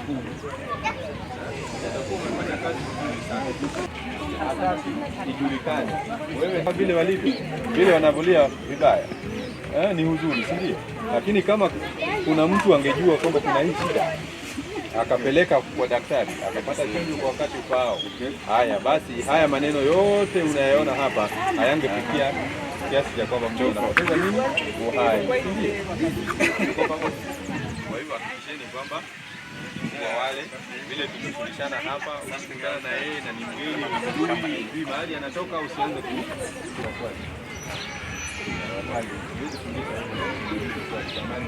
kuu. Utakuwa umefanya kazi nzuri sana. Asasi ijulikane. Wewe vile walivyo, vile wanavulia vibaya. Ni huzuni, si ndio? Lakini kama kuna mtu angejua kwamba kuna hii shida, akapeleka kwa daktari, akapata chanjo kwa wakati ufao. Haya basi, haya maneno yote unayaona hapa hayangefikia kiasi cha kwamba mtu anapoteza nini? Uhai. Ndio. Kwa hivyo hakikisheni kwamba kwa wale vile tumefundishana hapa, usikutana na yeye na ni mgeni mzuri, mahali anatoka usianze kufuata.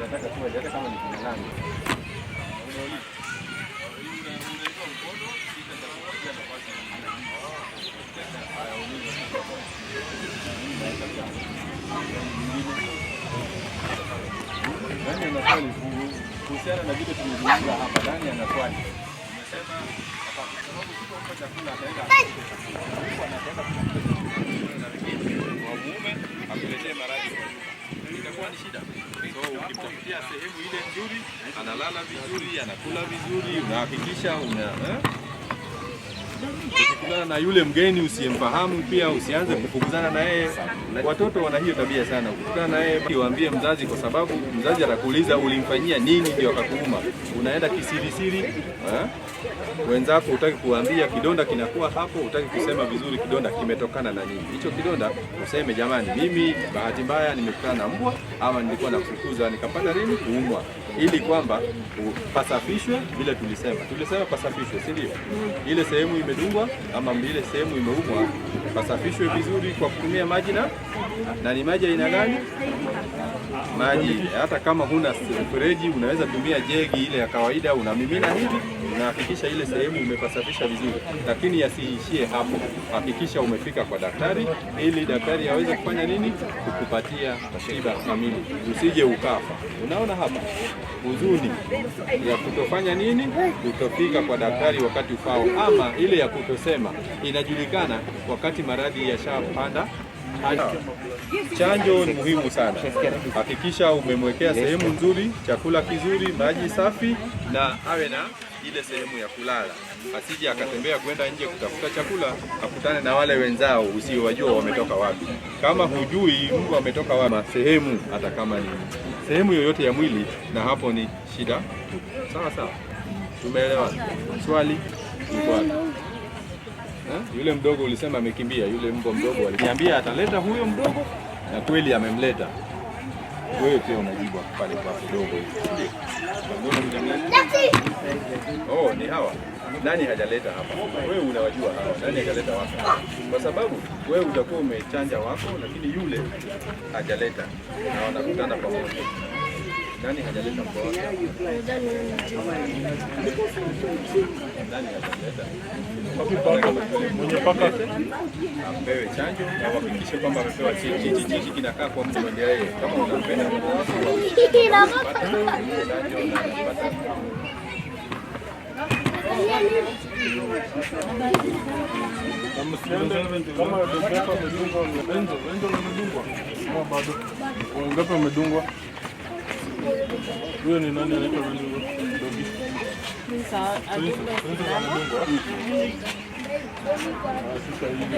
Nataka tu hata kama ni jina langu. Nani ana swali kuhusiana na vile tumezungumza hapa? Nani ana swali? Nimesema hapa kwa sababu siko kwa chakula ataenda kwa mume akuletee maradhi itakuwa ni shida. So ukimtafutia sehemu ile nzuri, analala vizuri, anakula vizuri, unahakikisha ukikutana na yule mgeni usiyemfahamu pia usianze kufukuzana na yeye. Watoto wana hiyo tabia sana. Ukikutana na yeye waambie mzazi, kwa sababu mzazi atakuuliza ulimfanyia nini ndio akakuuma. Unaenda kisirisiri, wenzako hutaki kuambia, kidonda kinakuwa hapo, hutaki kusema vizuri kidonda kimetokana na nini. Hicho kidonda useme, jamani, mimi bahati mbaya nimekutana na mbwa ama nilikuwa nafukuza nikapata nini kuumwa, ili kwamba pasafishwe. Vile tulisema pasafishwe, si ndio? Ile sehemu imedungwa ama ile sehemu imeumwa pasafishwe vizuri kwa kutumia maji na ni maji aina gani? Maji hata kama huna mfereji unaweza tumia jegi ile ya kawaida, unamimina hivi, unahakikisha ile sehemu umepasafisha vizuri. Lakini yasiishie hapo, hakikisha umefika kwa daktari ili daktari aweze kufanya nini? Kukupatia tiba kamili, usije ukafa. Unaona hapa huzuni ya kutofanya nini? Kutofika kwa daktari wakati ufao, ama ile ya kutosema. Inajulikana wakati maradhi yashapanda. Chanjo ni muhimu sana. Hakikisha umemwekea sehemu nzuri, chakula kizuri, maji safi, na awe na ile sehemu ya kulala. Asije akatembea kwenda nje kutafuta chakula, akutane na wale wenzao usiowajua wametoka wapi. Kama hujui mbwa ametoka wapi, sehemu hata kama ni sehemu yoyote ya mwili, na hapo ni shida. Sawa sawa, tumeelewa. Swali ni kwani yule mdogo ulisema amekimbia, yule mbwa mdogo aliniambia ataleta huyo mdogo, na kweli amemleta. Wewe pia unajibu pale kwa mdogo. Oh, ni hawa. Nani hajaleta hapa? Wewe unawajua hawa. Nani hajaleta wako? Kwa sababu wewe utakuwa umechanja wako, lakini yule hajaleta. Na wanakutana pamoja. Nani hajaleta mbwa wake? Nani hajaleta? Mwenye paka apewe chanjo na uhakikishe kwamba amepewa chichi kinakaa kwa mtu mwenye yeye. Kama unampenda mbwa wako, Ngapi amedungwa? Huyo ni nani anaitwa Dogi? Sasa hivi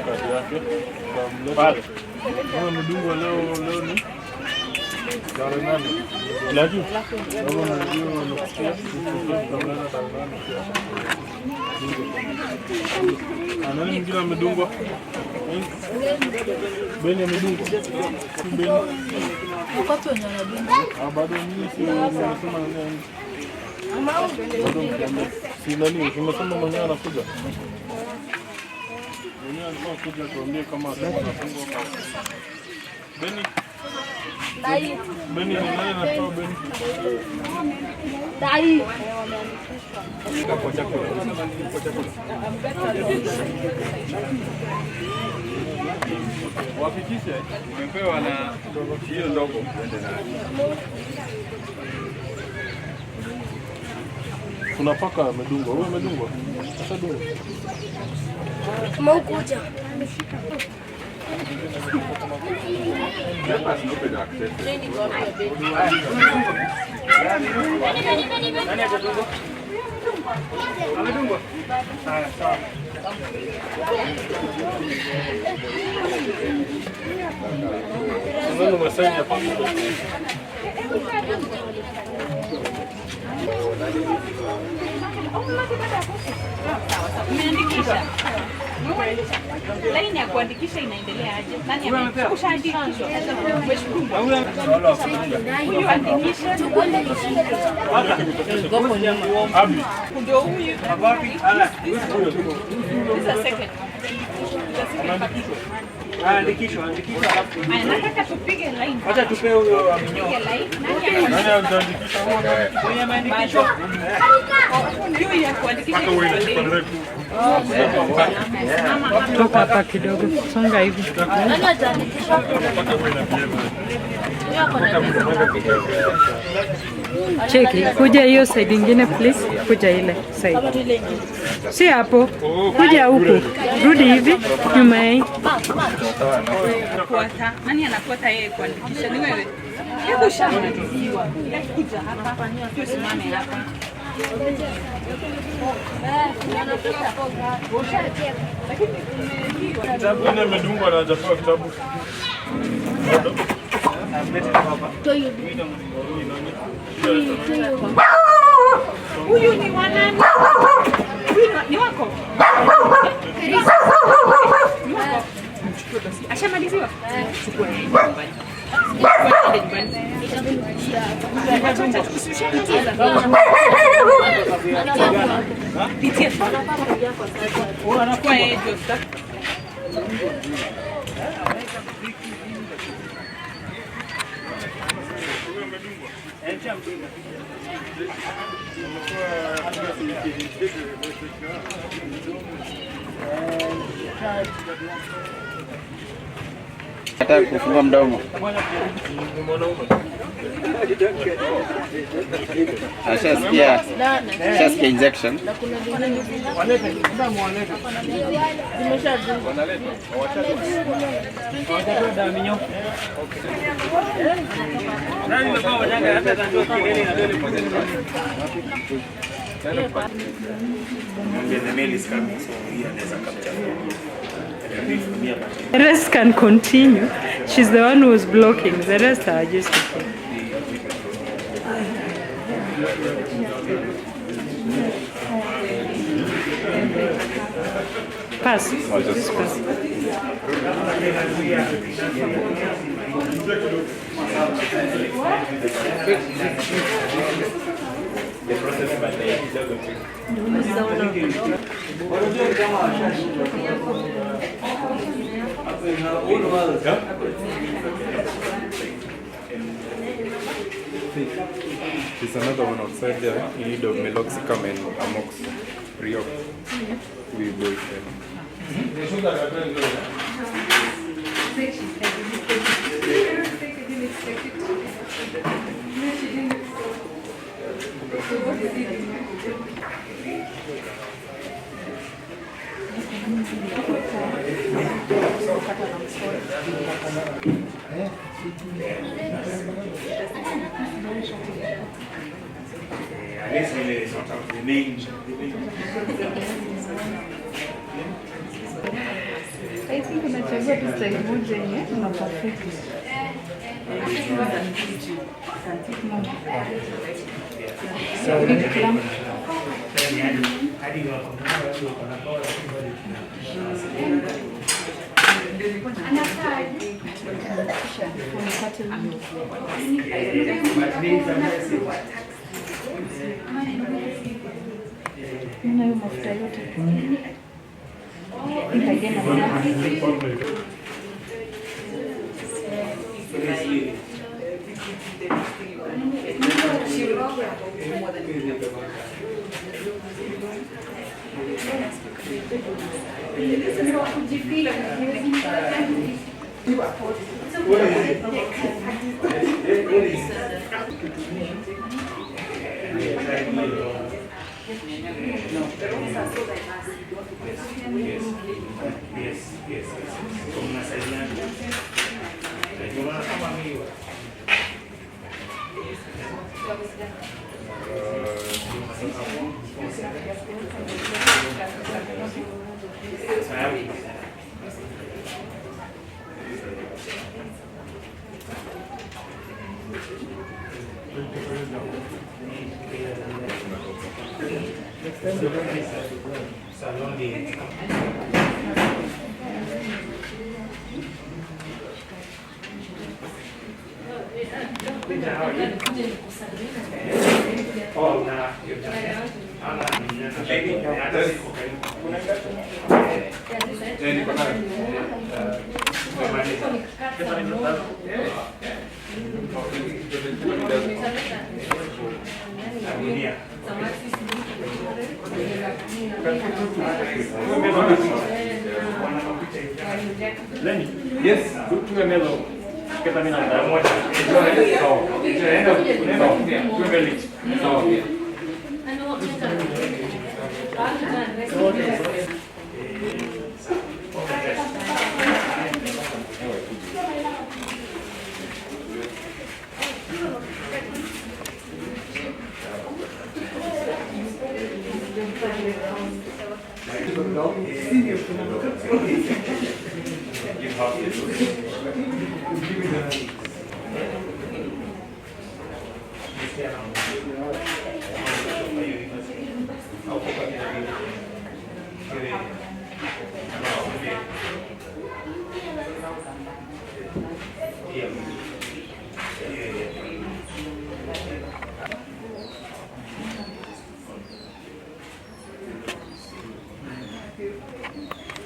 kazi yake tutamleta. Kama amedungwa leo ni tarehe nane. Lakini kama ndio anakusikia tutamleta tarehe nane. Nani mwingine amedungwa? Beni amedungwa. Beni. Wakati wanadungwa. Bado mimi si nasema nani? Si nani? Tunasema mwenyewe anakuja. Mwenyewe alikuwa kuja tuambie kama tunafungwa kwa Beni. Dai. Beni ni nani anatoa Beni? Dai. kwa chakula. Wafikishe umepewa na hiyo ndogo uende nayo. Kuna paka amedungwa. Wewe umedungwa? Sasa dunga. Kama ukuja. Amedungwa? Haya, sawa. Ndio masaini hapa. Umeandikisha? Laini ya kuandikisha inaendelea aje? Nani ameshaandikishwa? Huyu andikisha. Ndio huyu. This is second. Andikishwa. Nataka tupige line. Acha tupe huyo aminyo. Nani anaandikisha? Huyu ameandikishwa. Huyu ya kuandikisha. Toka hapa kidogo, songa hivi. Cheki, kuja hiyo side ingine please, kuja ile side. Si hapo, kuja huku, rudi hivi, nyuma hii. Nani anafuata yeye kuandikisha? Ni wewe? Hebu shamaliziwa. Kuja hapa, tusimame hapa. Kitabu ni amedungwa na hajapewa kitabu. Huyu ni wanani? Ni wako? Ashamaliziwa? Chukua nyumbani. Hata kufungua mdomo. Ashasikia injection. The rest can continue. She's the one who's blocking. The rest are just okay. Pass. Just pass. The process by the There's another one outside there. You need of meloxicam and amox. Rio. We both them. I think unachagua tu style moja yenye una perfect. Nina hiyo mafuta yote. Nitagena Yes, tuwe melo. Kita mina ndio moja. Tuwe meli.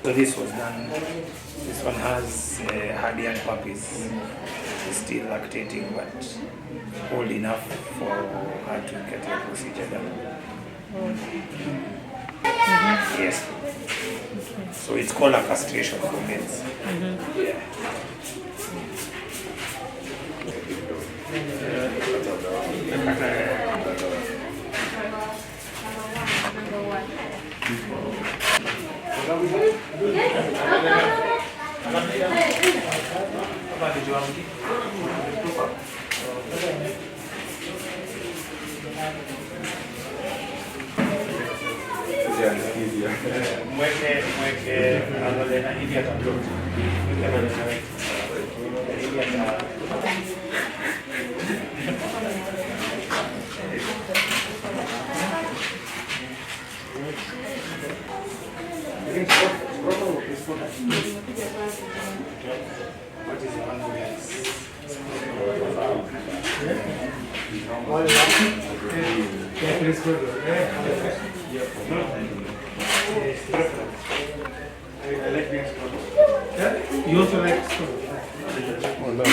So this was done. This one has hard young puppies. It's still lactating, but old enough for her to get the procedure done. Yes. So it's called a castration for males. Yeah. Mweke anolena ili atatoka. What is your ambulance? I like being strong. You also like strong? Oh no.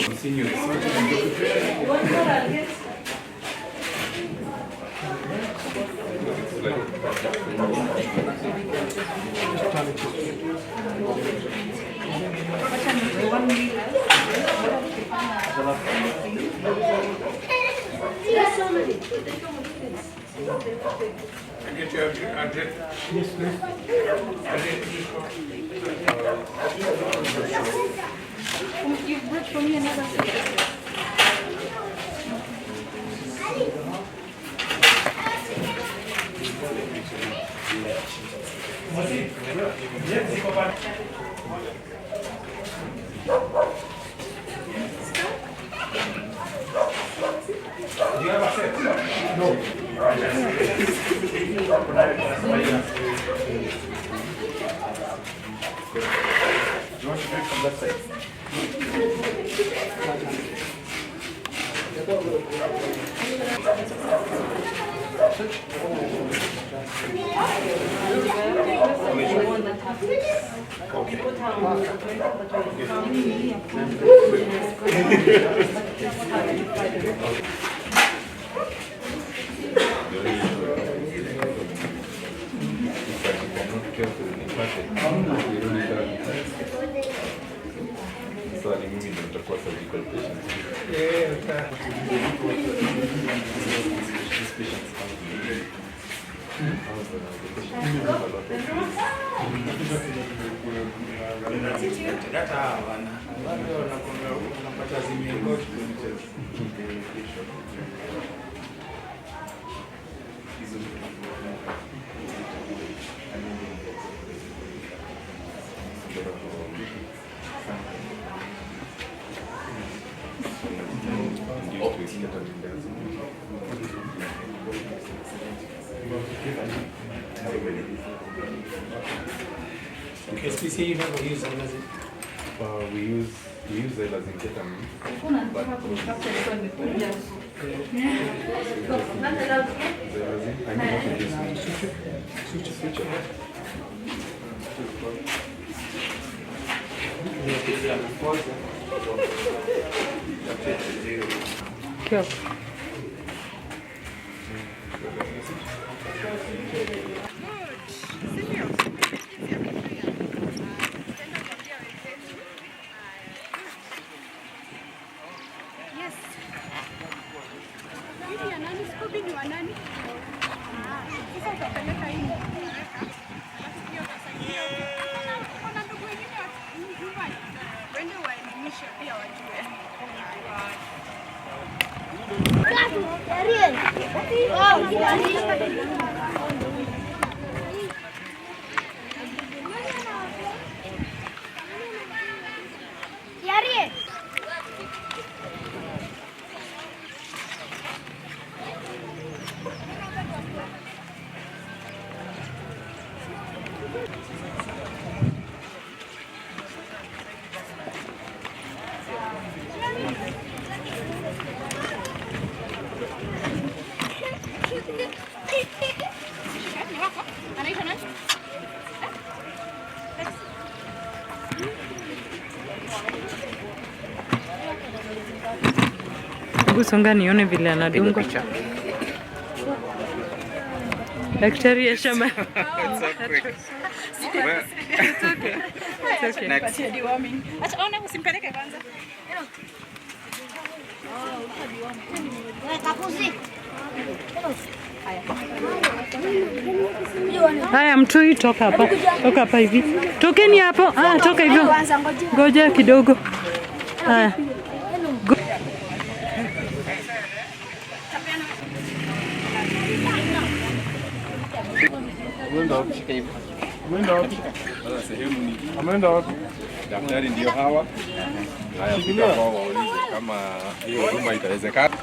Continue researching and documentation. Get your address. Yes, please. You've brought for me another secret. Do you have a set? No. You want to drink from that side? Swali mimi ndio nitakuwa surgical patient. Hata hawana bado wanapata zimengoti KSPCA, you never use them, does it? We use the ketamine. Cool. Hebu songa nione vile anadungwa. Daktari ya shamba. It's okay. It's okay. Next. Deworming. Acha ona usimpeleke kwanza. Haya, mtui toka hapa. Toka hapa hivi. Tokeni hapo. Ah, toka hivyo. Ngoja kidogo. Haya. Sasa sehemu ni Ameenda wapi? daktari ndio hawa. Haya, fika kwao waulize kama hiyo huduma itawezekana.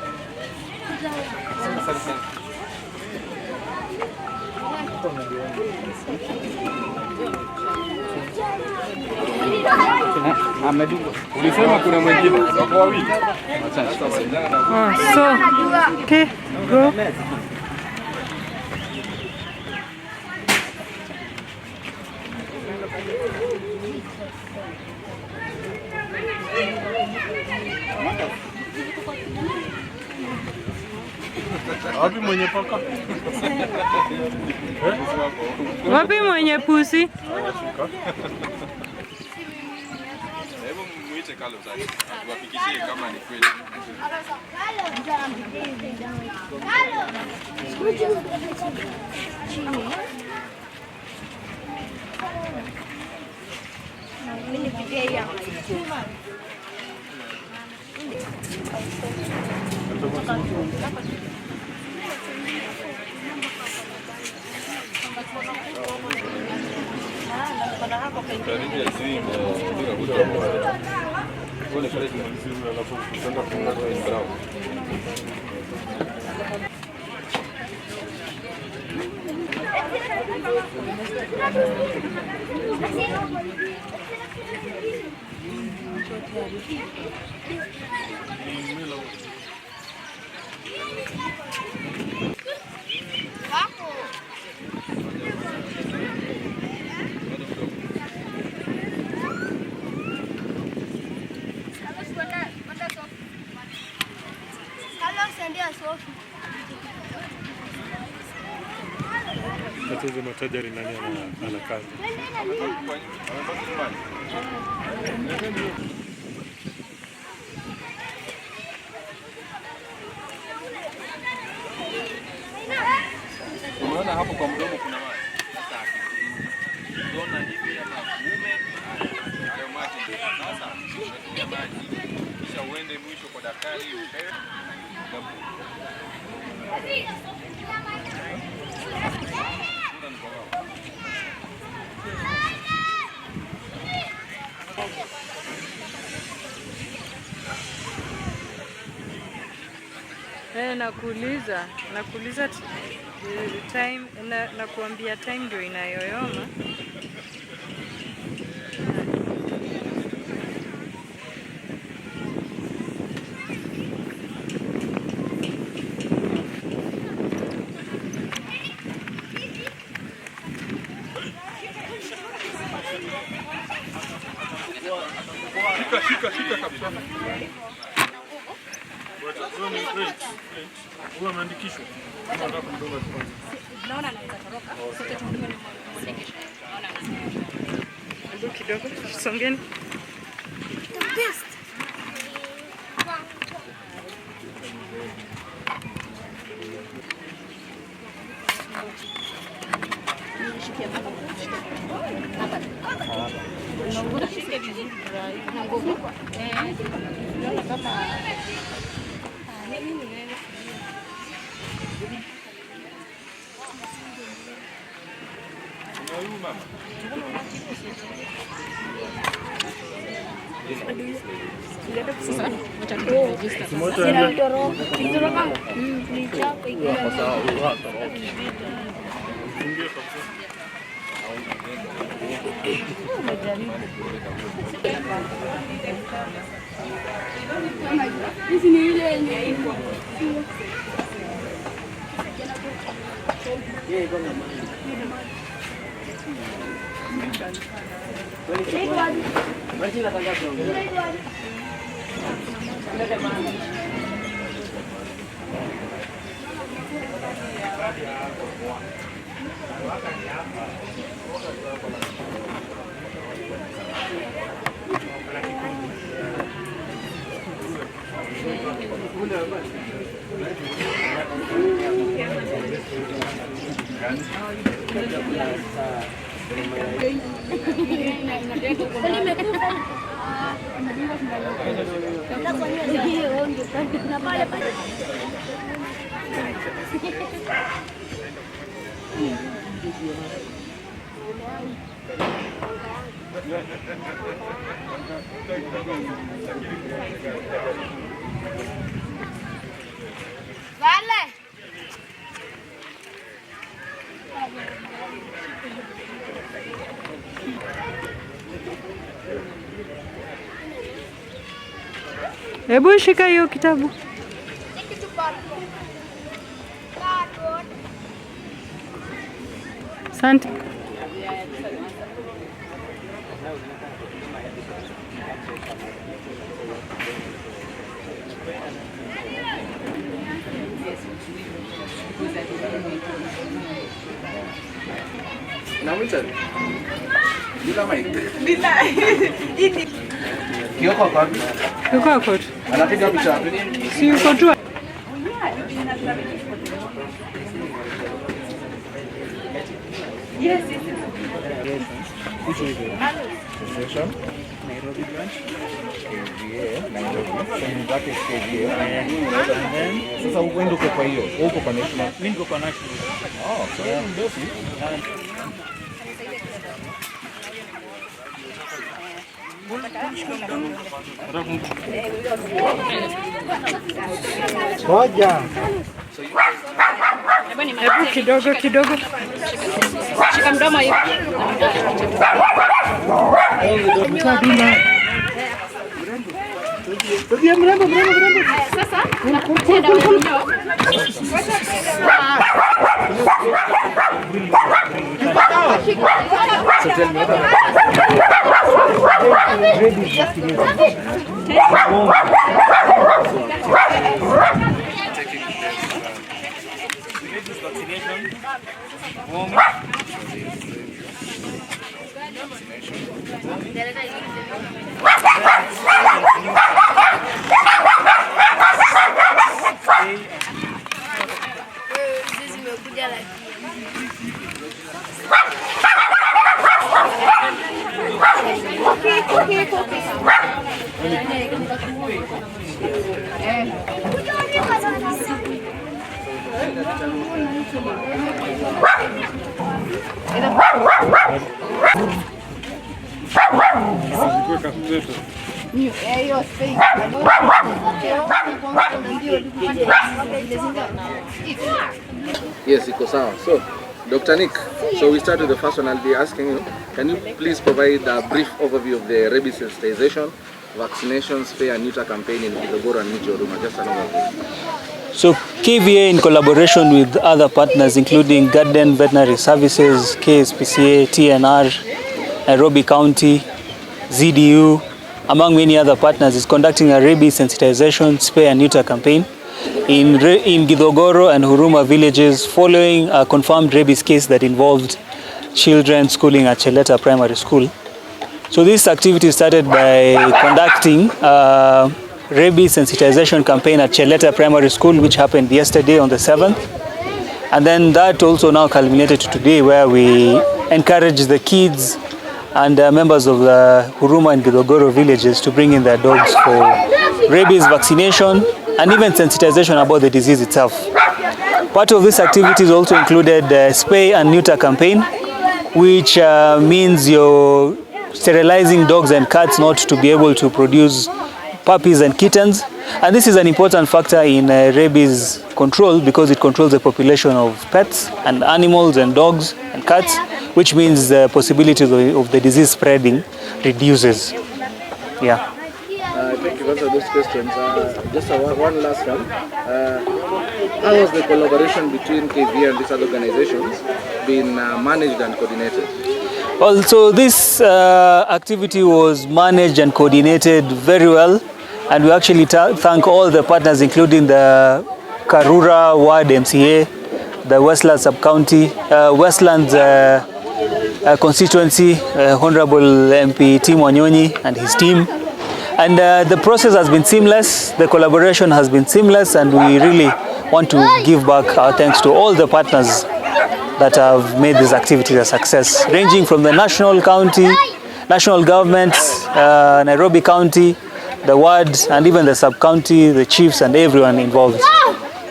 Ulisema kuna mwingine wako wawili. So, okay, go. Wapi mwenye paka? Wapi mwenye pusi? Hebu muite Carlos tuwafikishie kama ni kweli. Tatizo matajari nani ana kazi? Umeona hapo kwa Nakuuliza time na kuambia time ndio inayoyoma. Shika kabisa. Huwa ameandikishwa. Nataka kumdonga kwanza. Naona anaweza toroka. Sote tundume mwandikishe. Naona anaweza. Ndio kidogo songeni. Hebu shika hiyo kitabu. Asante. Yuko tu. Anapiga picha. Si yuko tu. Yes. Association, Nairobi branch, KSPCA, Nairobi, that is KSPCA. And then, sasa uende uko kwa hiyo, uko kwa national. Mimi niko kwa national. Oh, so yeah. Ndosi. Ngoja. Hebu kidogo. Shika mdomo hivi. Mrembo. Sasa unakuja dawa ya minyoo. So tell me what Rabies vaccination. Yes, iko sawa. So, Dr. Nick, so we start with the first one. I'll be asking you, can you please provide a brief overview of the rabies sensitization, vaccination, spay and neuter campaign in Githogoro and Mji, Huruma? Just an overview. So KVA, in collaboration with other partners including Kenya Veterinary Association, KSPCA, TNR, Nairobi County, ZDU, among many other partners, is conducting a rabies sensitization, spay and neuter campaign in Githogoro and Huruma villages following a confirmed rabies case that involved children schooling at Cheleta Primary School. So this activity started by conducting a rabies sensitization campaign at Cheleta Primary School, which happened yesterday on the 7th. And then that also now culminated to today, where we encourage the kids and members of the Huruma and Githogoro villages to bring in their dogs for rabies vaccination and even sensitization about the disease itself. Part of this activities also included the spay and neuter campaign, which means you're sterilizing dogs and cats not to be able to produce puppies and kittens. And this is an important factor in rabies control because it controls the population of pets and animals and dogs and cats, which means the possibility of the disease spreading reduces. Yeah. Thank you for those questions. Just one last one. How has the collaboration between KVA and these other organizations been managed and coordinated? Well, so this activity was managed and coordinated very well, and we actually thank all the partners, including the Karura Ward MCA, the Westlands Sub-County, Westlands constituency, Honorable MP Tim Wanyonyi and his team. And the process has been seamless, the collaboration has been seamless, and we really want to give back our thanks to all the partners that have made this activity a success, ranging from the national government, Nairobi County, the ward, and even the sub-county, the chiefs, and everyone involved.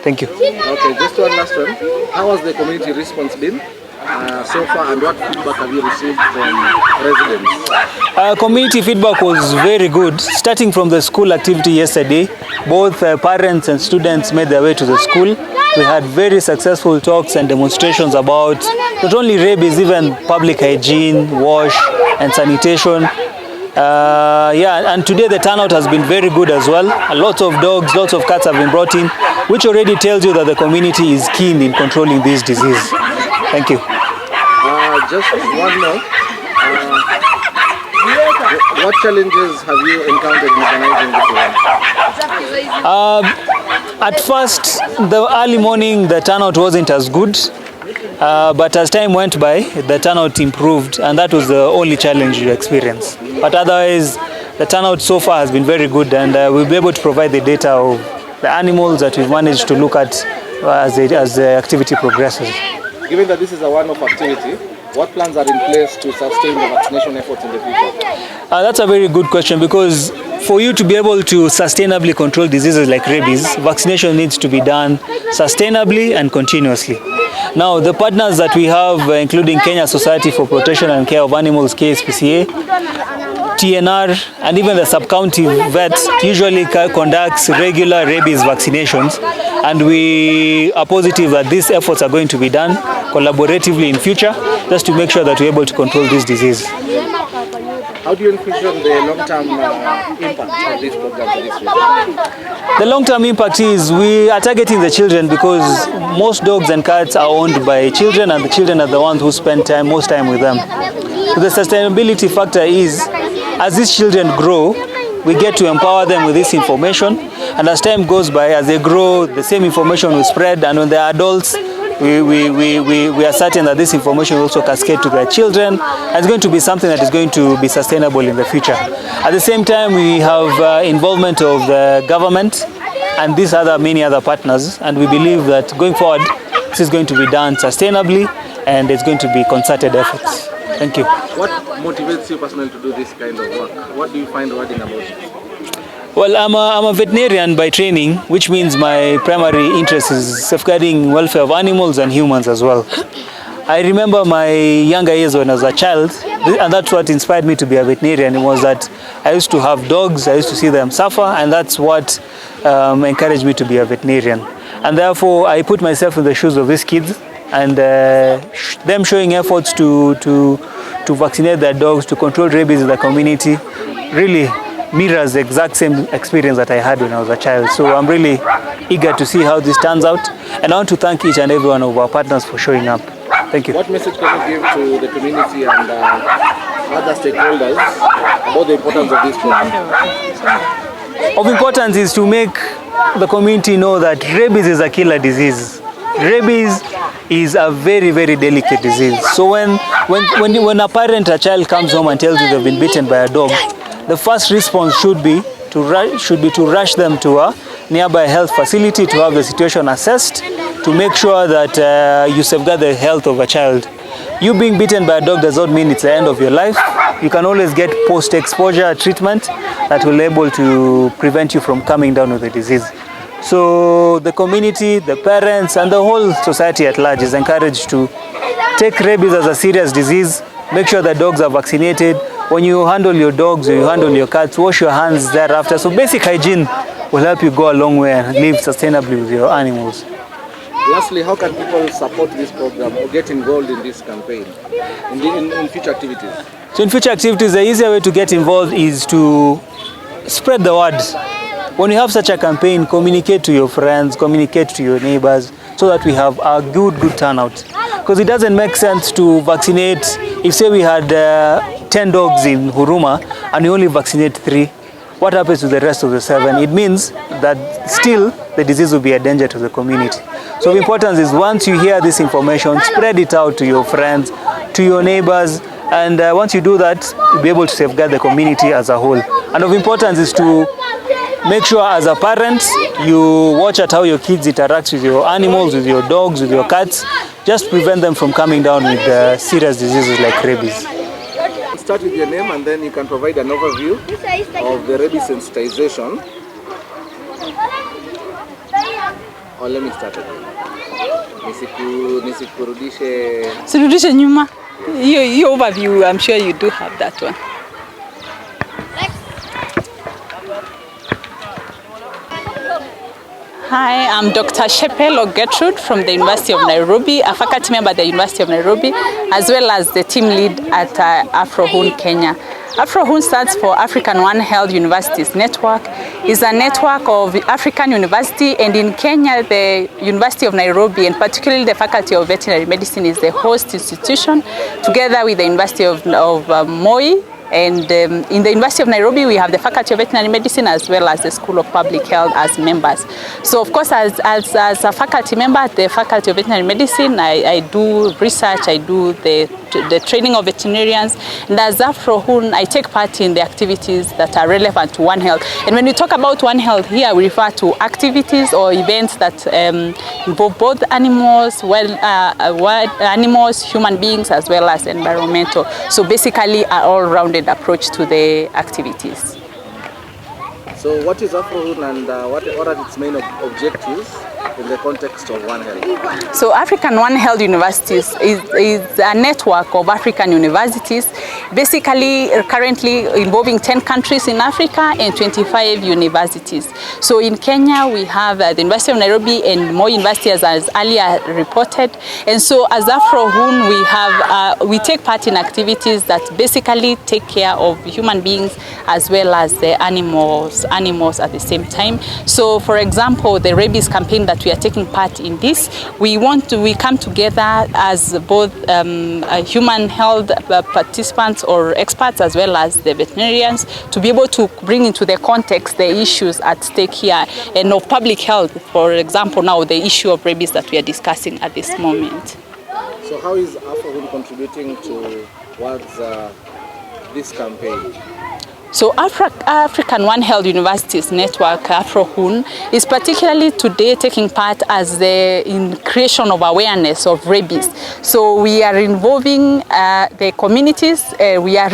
Thank you. Okay, just one last one. How has the community response been so far, and what feedback have you received from residents? Community feedback was very good. Starting from the school activity yesterday, both parents and students made their way to the school. We had very successful talks and demonstrations about not only rabies, even public hygiene, wash and sanitation. And today the turnout has been very good as well. Lots of dogs, lots of cats have been brought in, which already tells you that the community is keen in controlling this disease. Thank you. Just one more. What challenges have you encountered in organizing this event? At first, the early morning, the turnout wasn't as good. But as time went by, the turnout improved, and that was the only challenge you experienced. But otherwise, the turnout so far has been very good, and we'll be able to provide the data of the animals that we've managed to look at as the activity progresses. Given that this is a one-off activity, what plans are in place to sustain the vaccination efforts in the future? That's a very good question, because for you to be able to sustainably control diseases like rabies, vaccination needs to be done sustainably and continuously. Now, the partners that we have, including Kenya Society for Protection and Care of Animals, KSPCA, TNR, and even the sub-county vets usually conducts regular rabies vaccinations, and we are positive that these efforts are going to be done collaboratively in future, just to make sure that we're able to control this disease. How do you envision the long-term impact of this program for this region? The long-term impact is we are targeting the children, because most dogs and cats are owned by children, and the children are the ones who spend most time with them. So the sustainability factor is, as these children grow, we get to empower them with this information, and as time goes by, as they grow, the same information will spread, and when they are adults, we are certain that this information will also cascade to their children, and it's going to be something that is going to be sustainable in the future. At the same time, we have involvement of the government and these many other partners, and we believe that going forward, this is going to be done sustainably, and it's going to be concerted efforts. Thank you. What motivates you personally to do this kind of work? What do you find rewarding about it? Well, I'm a veterinarian by training, which means my primary interest is safeguarding welfare of animals and humans as well. I remember my younger years when I was a child, and that's what inspired me to be a veterinarian. It was that I used to have dogs, I used to see them suffer, and that's what encouraged me to be a veterinarian. And therefore, I put myself in the shoes of these kids, and them showing efforts to vaccinate their dogs, to control rabies in the community, really mirrors the exact same experience that I had when I was a child. So I'm really eager to see how this turns out, and I want to thank each and every one of our partners for showing up. Thank you. What message can you give to the community and other stakeholders about the importance of this program? Of importance is to make the community know that rabies is a killer disease. Rabies is a very, very delicate disease. So when a parent, a child comes home and tells you they've been bitten by a dog, the first response should be to rush them to a nearby health facility to have the situation assessed, to make sure that you safeguard the health of a child. You being bitten by a dog does not mean it's the end of your life. You can always get post-exposure treatment that will be able to prevent you from coming down with the disease. So the community, the parents, and the whole society at large is encouraged to take rabies as a serious disease. Make sure that dogs are vaccinated. When you handle your dogs or you handle your cats, wash your hands thereafter. So basic hygiene will help you go a long way and live sustainably with your animals. Lastly, how can people support this program or get involved in this campaign, in future activities? So in future activities, the easier way to get involved is to spread the word. When you have such a campaign, communicate to your friends, communicate to your neighbors, so that we have a good turnout. Because it doesn't make sense to vaccinate, if say we had 10 dogs in Huruma and we only vaccinate 3, what happens to the rest of the 7? It means that still the disease will be a danger to the community. So the importance is once you hear this information, spread it out to your friends, to your neighbors, and once you do that, you'll be able to safeguard the community as a whole. And of importance is to make sure as a parent, you watch at how your kids interact with your animals, with your dogs, with your cats. Just prevent them from coming down with serious diseases like rabies. Start with your name and then you can provide an overview of the rabies sensitization. Or let me start again. Nisikurudishe. Sirudishe nyuma. Your overview, I'm sure you do have that one. Hi, I'm Dr. Shepelo Gertrude from the University of Nairobi, a faculty member at the University of Nairobi, as well as the team lead at AFROHUN Kenya. AFROHUN stands for African One Health Universities Network. It's a network of African university, and in Kenya, the University of Nairobi, and particularly the Faculty of Veterinary Medicine, is the host institution, together with the University of Moi. And in the University of Nairobi, we have the Faculty of Veterinary Medicine as well as the School of Public Health as members. So of course, as a faculty member at the Faculty of Veterinary Medicine, I do research, I do the training of veterinarians, and as AFROHUN, I take part in the activities that are relevant to One Health. And when we talk about One Health here, we refer to activities or events that involve both animals, animals, human beings, as well as environmental. So basically, an all-rounded approach to the activities. So what is AFROHUN and what are its main objectives in the context of One Health? So African One Health Universities is a network of African universities, basically currently involving 10 countries in Africa and 25 universities. So in Kenya, we have the University of Nairobi and Moi University, as earlier reported. And so as AFROHUN, we take part in activities that basically take care of human beings as well as the animals at the same time. So for example, the rabies campaign that we are taking part in this, we come together as both human health participants or experts as well as the veterinarians to be able to bring into the context the issues at stake here and of public health. For example, now the issue of rabies that we are discussing at this moment. So how is AFROHUN contributing towards this campaign? So African One Health Universities Network, AFROHUN, is particularly today taking part as in creation of awareness of rabies. So we are involving the communities. We are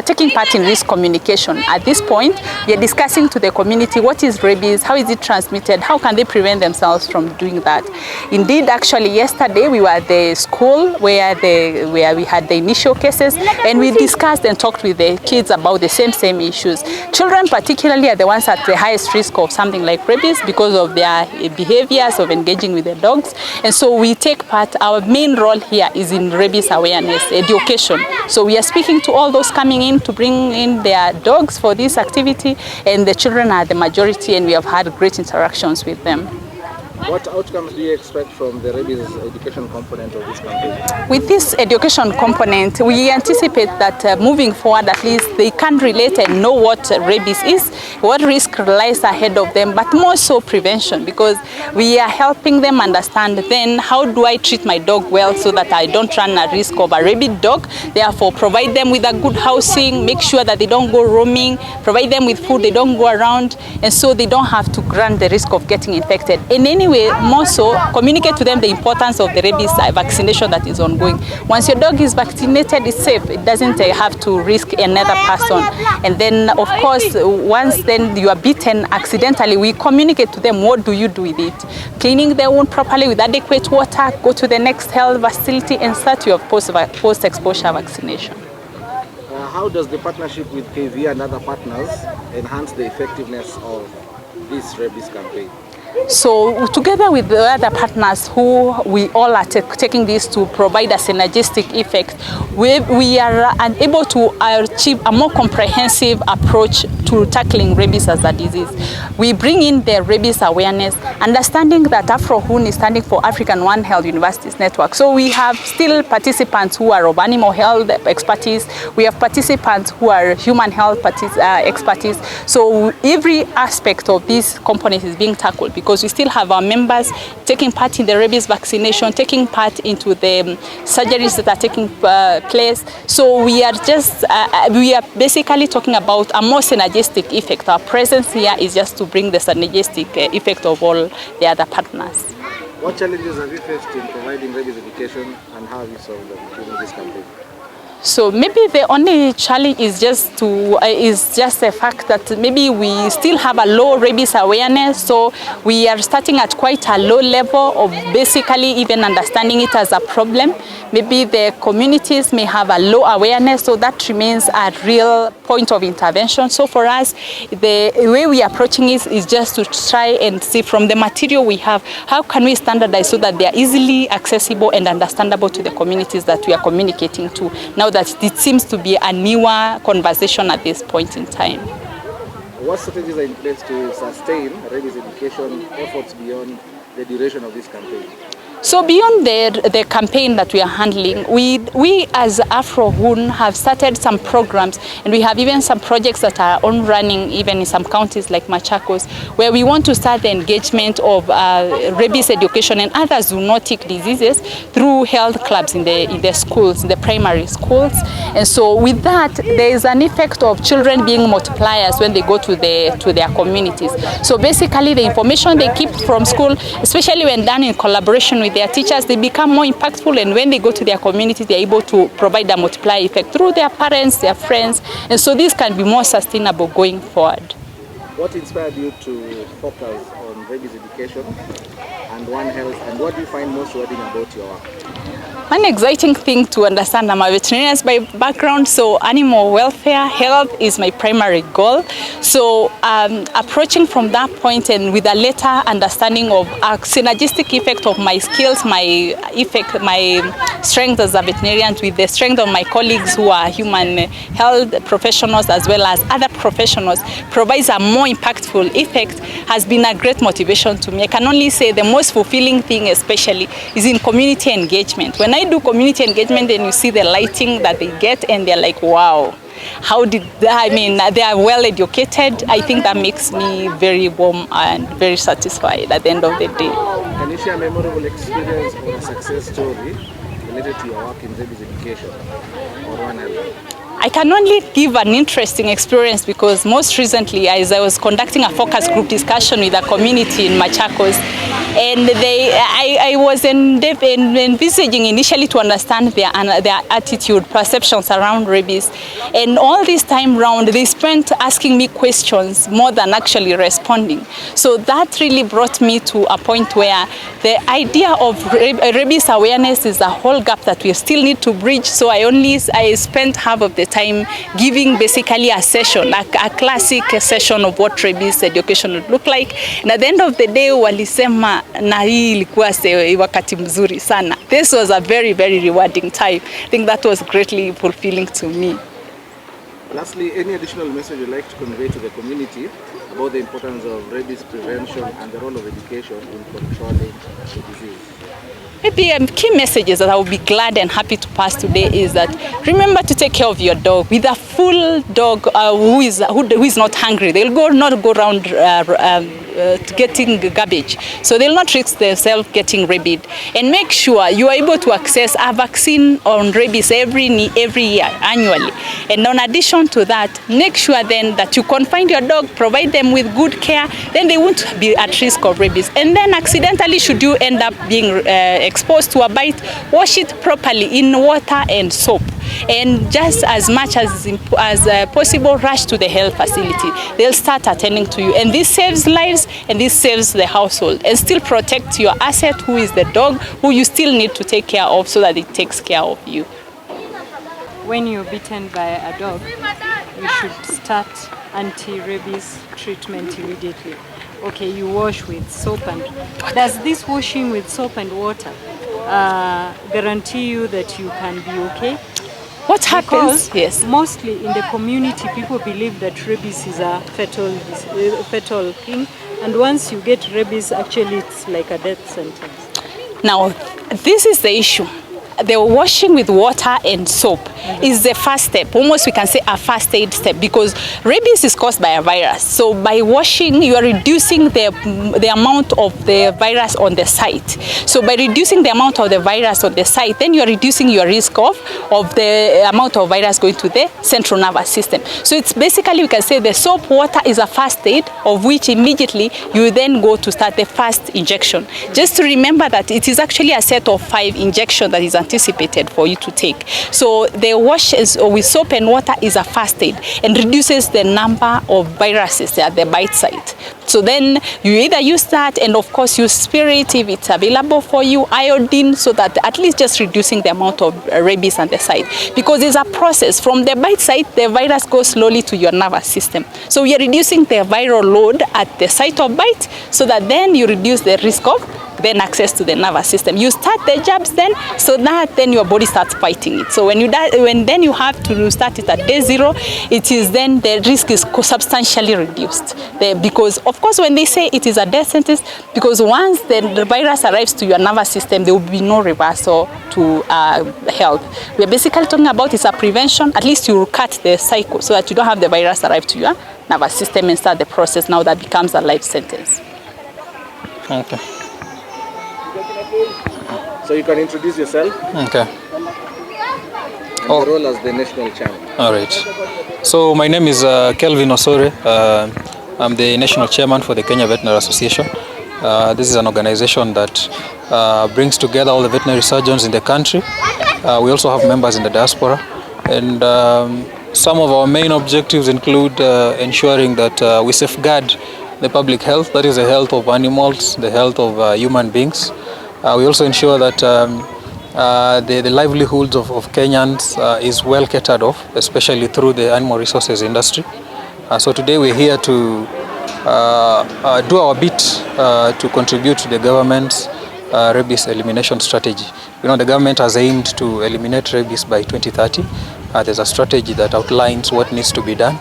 taking part in risk communication. At this point, we are discussing to the community what is rabies, how is it transmitted, how can they prevent themselves from doing that. Indeed, actually, yesterday we were at the school where we had the initial cases, and we discussed and talked with the kids about the same issues. Children particularly are the ones at the highest risk of something like rabies because of their behaviors of engaging with the dogs. And so we take part, our main role here is in rabies awareness, education. So we are speaking to all those coming in to bring in their dogs for this activity, and the children are the majority, and we have had great interactions with them. What outcomes do you expect from the rabies education component of this campaign? With this education component, we anticipate that moving forward, at least they can relate and know what rabies is, what risk lies ahead of them, but more so prevention, because we are helping them understand then how do I treat my dog well so that I don't run a risk of a rabid dog. Therefore, provide them with a good housing, make sure that they don't go roaming, provide them with food, they don't go around, and so they don't have to run the risk of getting infected. In any way, more so, communicate to them the importance of the rabies vaccination that is ongoing. Once your dog is vaccinated, it's safe. It doesn't have to risk another person. And then, of course, once then you are bitten accidentally, we communicate to them what do you do with it. Cleaning the wound properly with adequate water, go to the next health facility and start your post-exposure vaccination. How does the partnership with KV and other partners enhance the effectiveness of this rabies campaign? So together with the other partners who we all are taking this to provide a synergistic effect, we are able to achieve a more comprehensive approach to tackling rabies as a disease. We bring in the rabies awareness, understanding that AFROHUN is standing for African One Health Universities Network. So we have still participants who are of animal health expertise. We have participants who are human health expertise. So every aspect of this component is being tackled, because we still have our members taking part in the rabies vaccination, taking part into the surgeries that are taking place. So we are basically talking about a more synergistic effect. Our presence here is just to bring the synergistic effect of all the other partners. What challenges have you faced in providing rabies education, and how have you solved them during this campaign? So maybe the only challenge is just the fact that maybe we still have a low rabies awareness. So we are starting at quite a low level of basically even understanding it as a problem. Maybe the communities may have a low awareness, so that remains a real point of intervention. So for us, the way we are approaching it is just to try and see from the material we have, how can we standardize so that they are easily accessible and understandable to the communities that we are communicating to. Now that it seems to be a newer conversation at this point in time. What strategies are in place to sustain rabies education efforts beyond the duration of this campaign? So beyond the campaign that we are handling, we as AFROHUN have started some programs, and we have even some projects that are on running even in some counties like Machakos, where we want to start the engagement of rabies education and other zoonotic diseases through health clubs in the schools, in the primary schools. And so with that, there is an effect of children being multipliers when they go to their communities. So basically the information they keep from school, especially when done in collaboration with their teachers, they become more impactful, and when they go to their communities, they're able to provide a multiplier effect through their parents, their friends, and so this can be more sustainable going forward. What inspired you to focus on rabies education and One Health, and what do you find most rewarding about your work? One exciting thing to understand, I'm a veterinarian by background, so animal welfare, health is my primary goal. So approaching from that point and with a later understanding of a synergistic effect of my skills, my strength as a veterinarian with the strength of my colleagues who are human health professionals as well as other professionals, provides a more impactful effect, has been a great motivation to me. I can only say the most fulfilling thing especially is in community engagement. When I do community engagement and you see the lighting that they get and they're like, wow, they are well educated. I think that makes me very warm and very satisfied at the end of the day. Can you share a memorable experience or a success story related to your work in rabies education or One Health? I can only give an interesting experience because most recently, as I was conducting a focus group discussion with a community in Machakos, and I was envisaging initially to understand their attitude, perceptions around rabies, and all this time round, they spent asking me questions more than actually responding. So that really brought me to a point where the idea of rabies awareness is a whole gap that we still need to bridge. So I spent half of the time giving basically a session, a classic session of what rabies education would look like. And at the end of the day, walisema na hii ilikuwa wakati mzuri sana. This was a very, very rewarding time. I think that was greatly fulfilling to me. Lastly, any additional message you'd like to convey to the community about the importance of rabies prevention and the role of education in controlling the disease? Maybe key messages that I will be glad and happy to pass today is that remember to take care of your dog. With a full dog who is not hungry, they'll not go around getting garbage. So they'll not risk themselves getting rabid. And make sure you are able to access a vaccine on rabies every year, annually. And in addition to that, make sure then that you confine your dog, provide them with good care, then they won't be at risk of rabies. And then accidentally, should you end up being exposed to a bite, wash it properly in water and soap. And just as much as possible, rush to the health facility. They'll start attending to you. And this saves lives and this saves the household and still protects your asset, who is the dog, who you still need to take care of so that it takes care of you. When you're bitten by a dog, you should start anti-rabies treatment immediately. Okay, you wash with soap and... Does this washing with soap and water guarantee you that you can be okay? What happens? Because yes. Mostly in the community, people believe that rabies is a fatal thing. And once you get rabies, actually it's like a death sentence. Now, this is the issue. The washing with water and soap is the first step, almost we can say a first aid step, because rabies is caused by a virus. So by washing, you are reducing the amount of the virus on the site. So by reducing the amount of the virus on the site, then you are reducing your risk of the amount of virus going to the central nervous system. So it's basically, we can say the soap water is a first aid, of which immediately you then go to start the first injection. Just to remember that it is actually a set of 5 injections that is anticipated for you to take. So the wash with soap and water is a first aid and reduces the number of viruses at the bite site. So then you either use that, and of course use spirit if it's available for you, iodine, so that at least just reducing the amount of rabies on the site. Because there's a process from the bite site, the virus goes slowly to your nervous system. So you're reducing the viral load at the site of bite, so that then you reduce the risk of then access to the nervous system. You start the jabs then, so that then your body starts fighting it. So when then you have to start it at day 0, it is then the risk is substantially reduced. Because of course when they say it is a death sentence, because once the virus arrives to your nervous system, there will be no reversal to health. We're basically talking about it's a prevention. At least you will cut the cycle so that you don't have the virus arrive to your nervous system and start the process now that becomes a life sentence. Okay. So you can introduce yourself. Okay. And your role as the national chairman. All right. So my name is Kelvin Osore. I'm the national chairman for the Kenya Veterinary Association. This is an organization that brings together all the veterinary surgeons in the country. We also have members in the diaspora. And some of our main objectives include ensuring that we safeguard the public health, that is the health of animals, the health of human beings. We also ensure that the livelihoods of Kenyans is well catered off, especially through the animal resources industry. So today we're here to do our bit to contribute to the government's rabies elimination strategy. You know, the government has aimed to eliminate rabies by 2030. There's a strategy that outlines what needs to be done.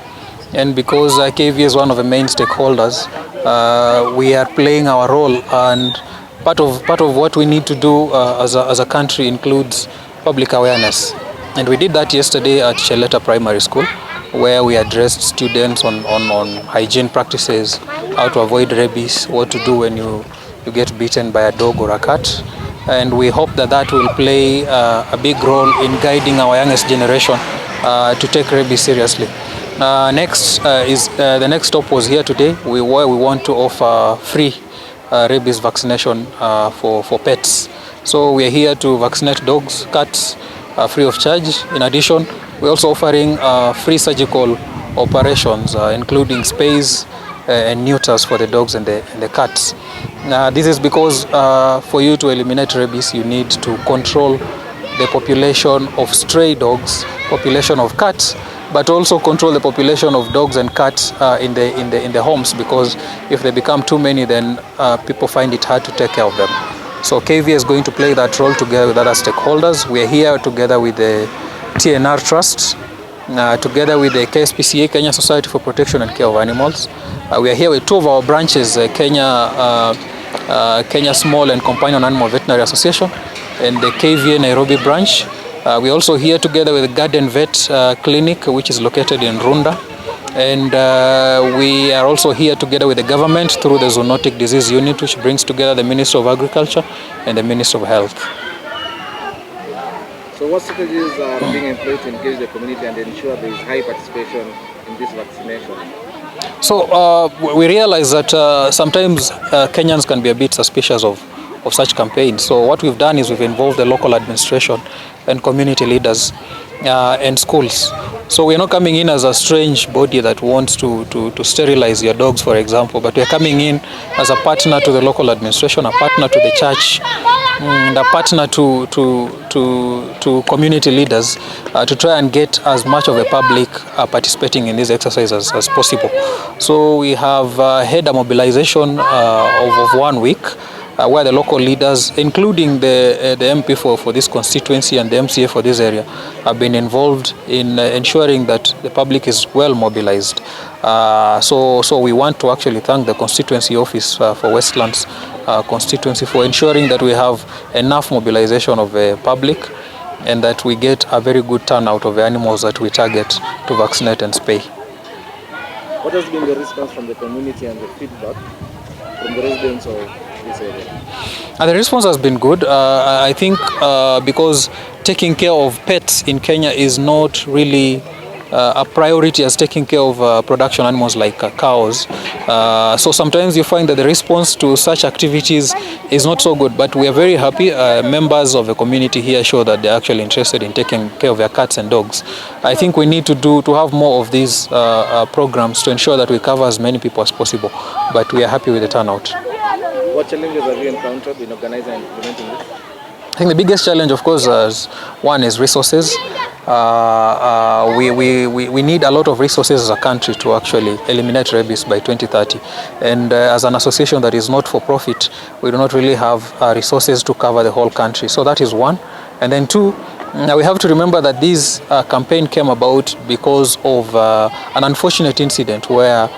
And because KV is one of the main stakeholders, we are playing our role, and part of what we need to do as a country includes public awareness. And we did that yesterday at Sheleta Primary School, where we addressed students on hygiene practices, how to avoid rabies, what to do when you get bitten by a dog or a cat. And we hope that will play a big role in guiding our youngest generation to take rabies seriously. Next the next stop was here today, where we want to offer free rabies vaccination for pets. So we are here to vaccinate dogs, cats, free of charge. In addition, we're also offering free surgical operations, including spays and neuters for the dogs and the cats. This is because for you to eliminate rabies, you need to control the population of stray dogs, population of cats, but also control the population of dogs and cats in the homes, because if they become too many, then people find it hard to take care of them. So KV is going to play that role together with other stakeholders. We are here together with the TNR Trust, together with the KSPCA, Kenya Society for Protection and Care of Animals. We are here with two of our branches, Kenya Small and Companion Animal Veterinary Association and the KVA Nairobi branch. We're also here together with the Garden Vet Clinic, which is located in Runda. And we are also here together with the government through the Zoonotic Disease Unit, which brings together the Ministry of Agriculture and the Ministry of Health. So what strategies are being employed to engage the community and ensure there is high participation in this vaccination? So we realize that sometimes Kenyans can be a bit suspicious of such campaigns. So what we've done is we've involved the local administration and community leaders and schools. So we're not coming in as a strange body that wants to sterilize your dogs, for example, but we're coming in as a partner to the local administration, a partner to the church, and a partner to community leaders to try and get as much of the public participating in this exercise as possible. So we have had a mobilization of 1 week, where the local leaders, including the MP for this constituency and the MCA for this area, have been involved in ensuring that the public is well mobilized. So we want to actually thank the constituency office for Westlands constituency for ensuring that we have enough mobilization of the public and that we get a very good turnout of the animals that we target to vaccinate and spay. What has been the response from the community and the feedback from the residents of this area? The response has been good. I think because taking care of pets in Kenya is not really a priority as taking care of production animals like cows. So sometimes you find that the response to such activities is not so good, but we are very happy. Members of the community here show that they're actually interested in taking care of their cats and dogs. I think we need to have more of these programs to ensure that we cover as many people as possible, but we are happy with the turnout. What challenges have you encountered in organizing and implementing this? I think the biggest challenge, of course, one is resources. We need a lot of resources as a country to actually eliminate rabies by 2030. And as an association that is not for profit, we do not really have resources to cover the whole country. So that is one. And then two, we have to remember that this campaign came about because of an unfortunate incident where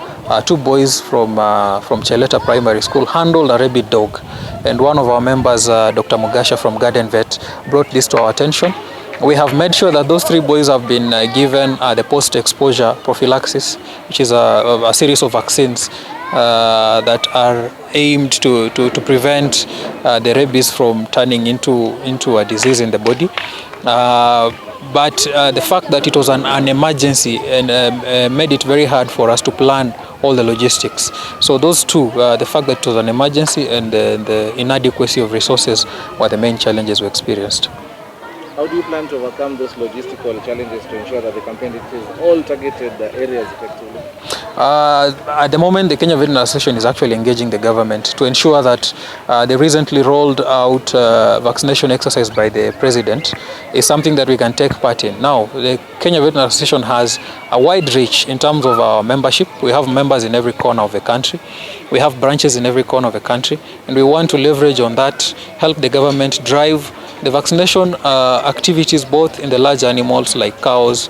two boys from Cheleta Primary School handled a rabid dog. And one of our members, Dr. Mugasha from Garden Vet, brought this to our attention. We have made sure that those three boys have been given the post-exposure prophylaxis, which is a series of vaccines that are aimed to prevent the rabies from turning into a disease in the body. But the fact that it was an emergency and made it very hard for us to plan all the logistics. So those two, the fact that it was an emergency and the inadequacy of resources were the main challenges we experienced. How do you plan to overcome those logistical challenges to ensure that the campaign reaches all targeted areas effectively? At the moment, the Kenya Veterinary Association is actually engaging the government to ensure that the recently rolled out vaccination exercise by the president is something that we can take part in. Now, the Kenya Veterinary Association has a wide reach in terms of our membership. We have members in every corner of the country. We have branches in every corner of the country, and we want to leverage on that, help the government drive the vaccination activities both in the large animals like cows,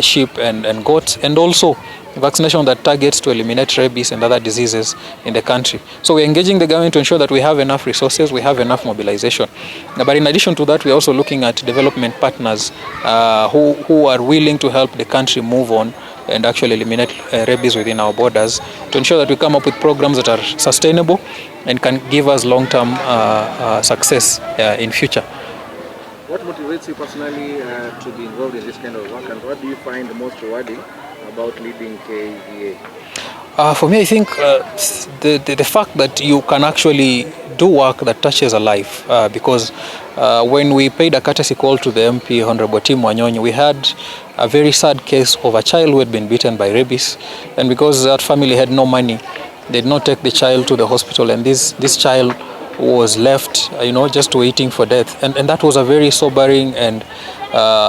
sheep and goats, and also vaccination that targets to eliminate rabies and other diseases in the country. So we're engaging the government to ensure that we have enough resources, we have enough mobilization. But in addition to that, we're also looking at development partners who are willing to help the country move on and actually eliminate rabies within our borders, to ensure that we come up with programs that are sustainable and can give us long-term success in future. What motivates you personally to be involved in this kind of work, and what do you find most rewarding about leading KVA? For me, I think the fact that you can actually do work that touches a life, because when we paid a courtesy call to the MP, Honorable Tim Wanyonyi, we had a very sad case of a child who had been bitten by rabies, and because that family had no money, they did not take the child to the hospital, and this child was left, just waiting for death, and that was a very sobering and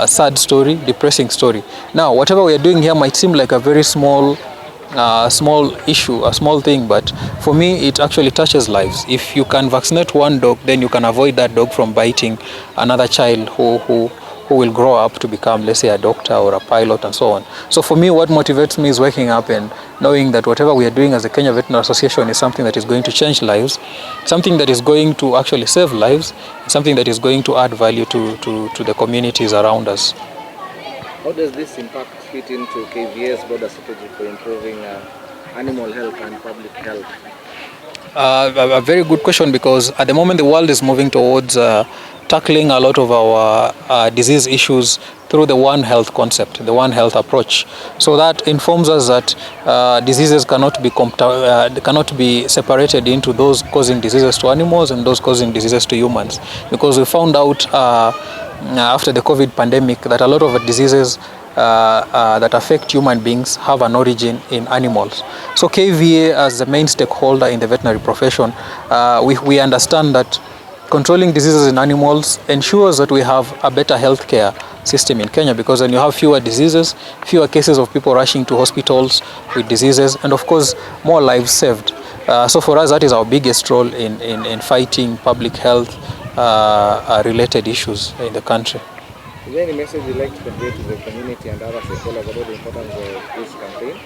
sad story, depressing story. Now, whatever we are doing here might seem like a very small issue, a small thing, but for me it actually touches lives. If you can vaccinate one dog, then you can avoid that dog from biting another child who will grow up to become, let's say, a doctor or a pilot and so on. So for me, what motivates me is waking up and knowing that whatever we are doing as the Kenya Veterinary Association is something that is going to change lives, something that is going to actually save lives, something that is going to add value to the communities around us. How does this impact fit into KVA's broader strategy for improving animal health and public health? A very good question, because at the moment the world is moving towards tackling a lot of our disease issues through the One Health concept, the One Health approach. So that informs us that diseases cannot be separated into those causing diseases to animals and those causing diseases to humans, because we found out after the COVID pandemic that a lot of diseases that affect human beings have an origin in animals. So KVA, as the main stakeholder in the veterinary profession, we understand that controlling diseases in animals ensures that we have a better healthcare system in Kenya, because then you have fewer diseases, fewer cases of people rushing to hospitals with diseases, and of course more lives saved. So for us, that is our biggest role in fighting public health related issues in the country. Is there any message you'd like to convey to the community and other stakeholders about the importance of this campaign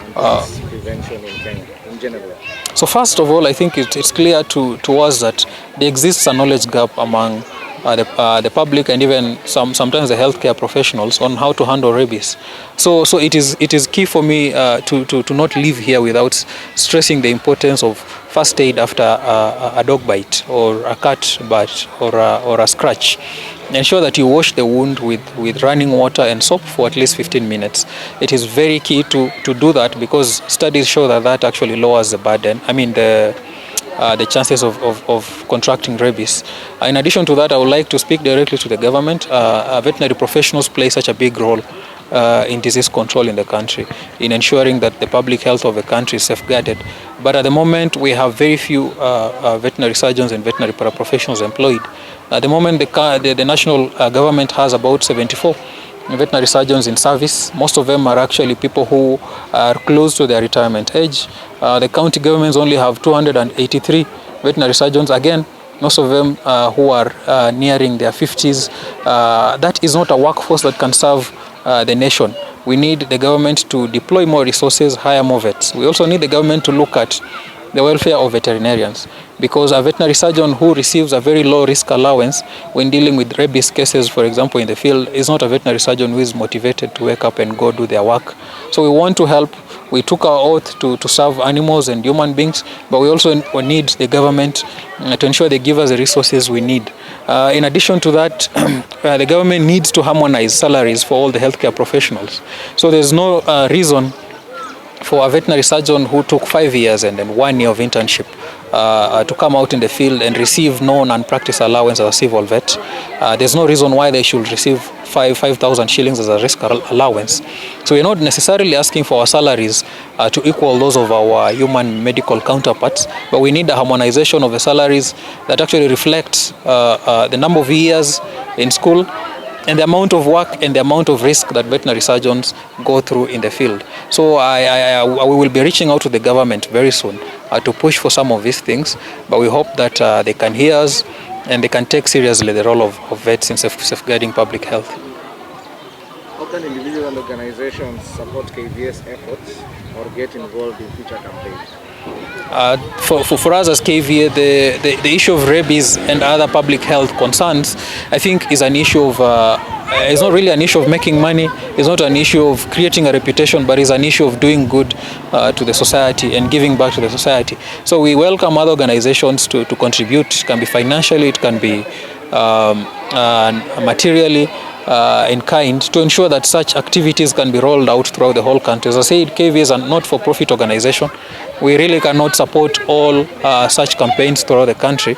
and this prevention in Kenya in general? So first of all, I think it's clear to us that there exists a knowledge gap among the public and even sometimes the healthcare professionals on how to handle rabies. So it is key for me to not leave here without stressing the importance of first aid after a dog bite or a cat bite or a scratch. Ensure that you wash the wound with running water and soap for at least 15 minutes. It is very key to do that, because studies show that actually lowers the burden, the chances of contracting rabies. In addition to that, I would like to speak directly to the government. Veterinary professionals play such a big role in disease control in the country, in ensuring that the public health of the country is safeguarded. But at the moment, we have very few veterinary surgeons and veterinary paraprofessionals employed. At the moment, the national government has about 74 veterinary surgeons in service. Most of them are actually people who are close to their retirement age. The county governments only have 283 veterinary surgeons. Again, most of them who are nearing their 50s. That is not a workforce that can serve the nation. We need the government to deploy more resources, hire more vets. We also need the government to look at the welfare of veterinarians, because a veterinary surgeon who receives a very low risk allowance when dealing with rabies cases, for example, in the field, is not a veterinary surgeon who is motivated to wake up and go do their work. So we want to help. We took our oath to serve animals and human beings, but we also need the government to ensure they give us the resources we need. In addition to that, the government needs to harmonize salaries for all the healthcare professionals. So there's no reason for a veterinary surgeon who took 5 years and then 1 year of internship to come out in the field and receive no non-practice allowance as a civil vet. There's no reason why they should receive 5,000 shillings as a risk allowance. So we're not necessarily asking for our salaries to equal those of our human medical counterparts, but we need a harmonization of the salaries that actually reflects the number of years in school and the amount of work and the amount of risk that veterinary surgeons go through in the field. So we will be reaching out to the government very soon to push for some of these things, but we hope that they can hear us and they can take seriously the role of vets in safeguarding public health. How can individuals and organizations support KVA's efforts or get involved in future campaigns? For us as KVA, the issue of rabies and other public health concerns, I think, is an issue of, it's not really an issue of making money, it's not an issue of creating a reputation, but it's an issue of doing good to the society and giving back to the society. So we welcome other organizations to contribute. It can be financially, it can be materially, in kind, to ensure that such activities can be rolled out throughout the whole country. As I said, KV is a not-for-profit organization. We really cannot support all such campaigns throughout the country,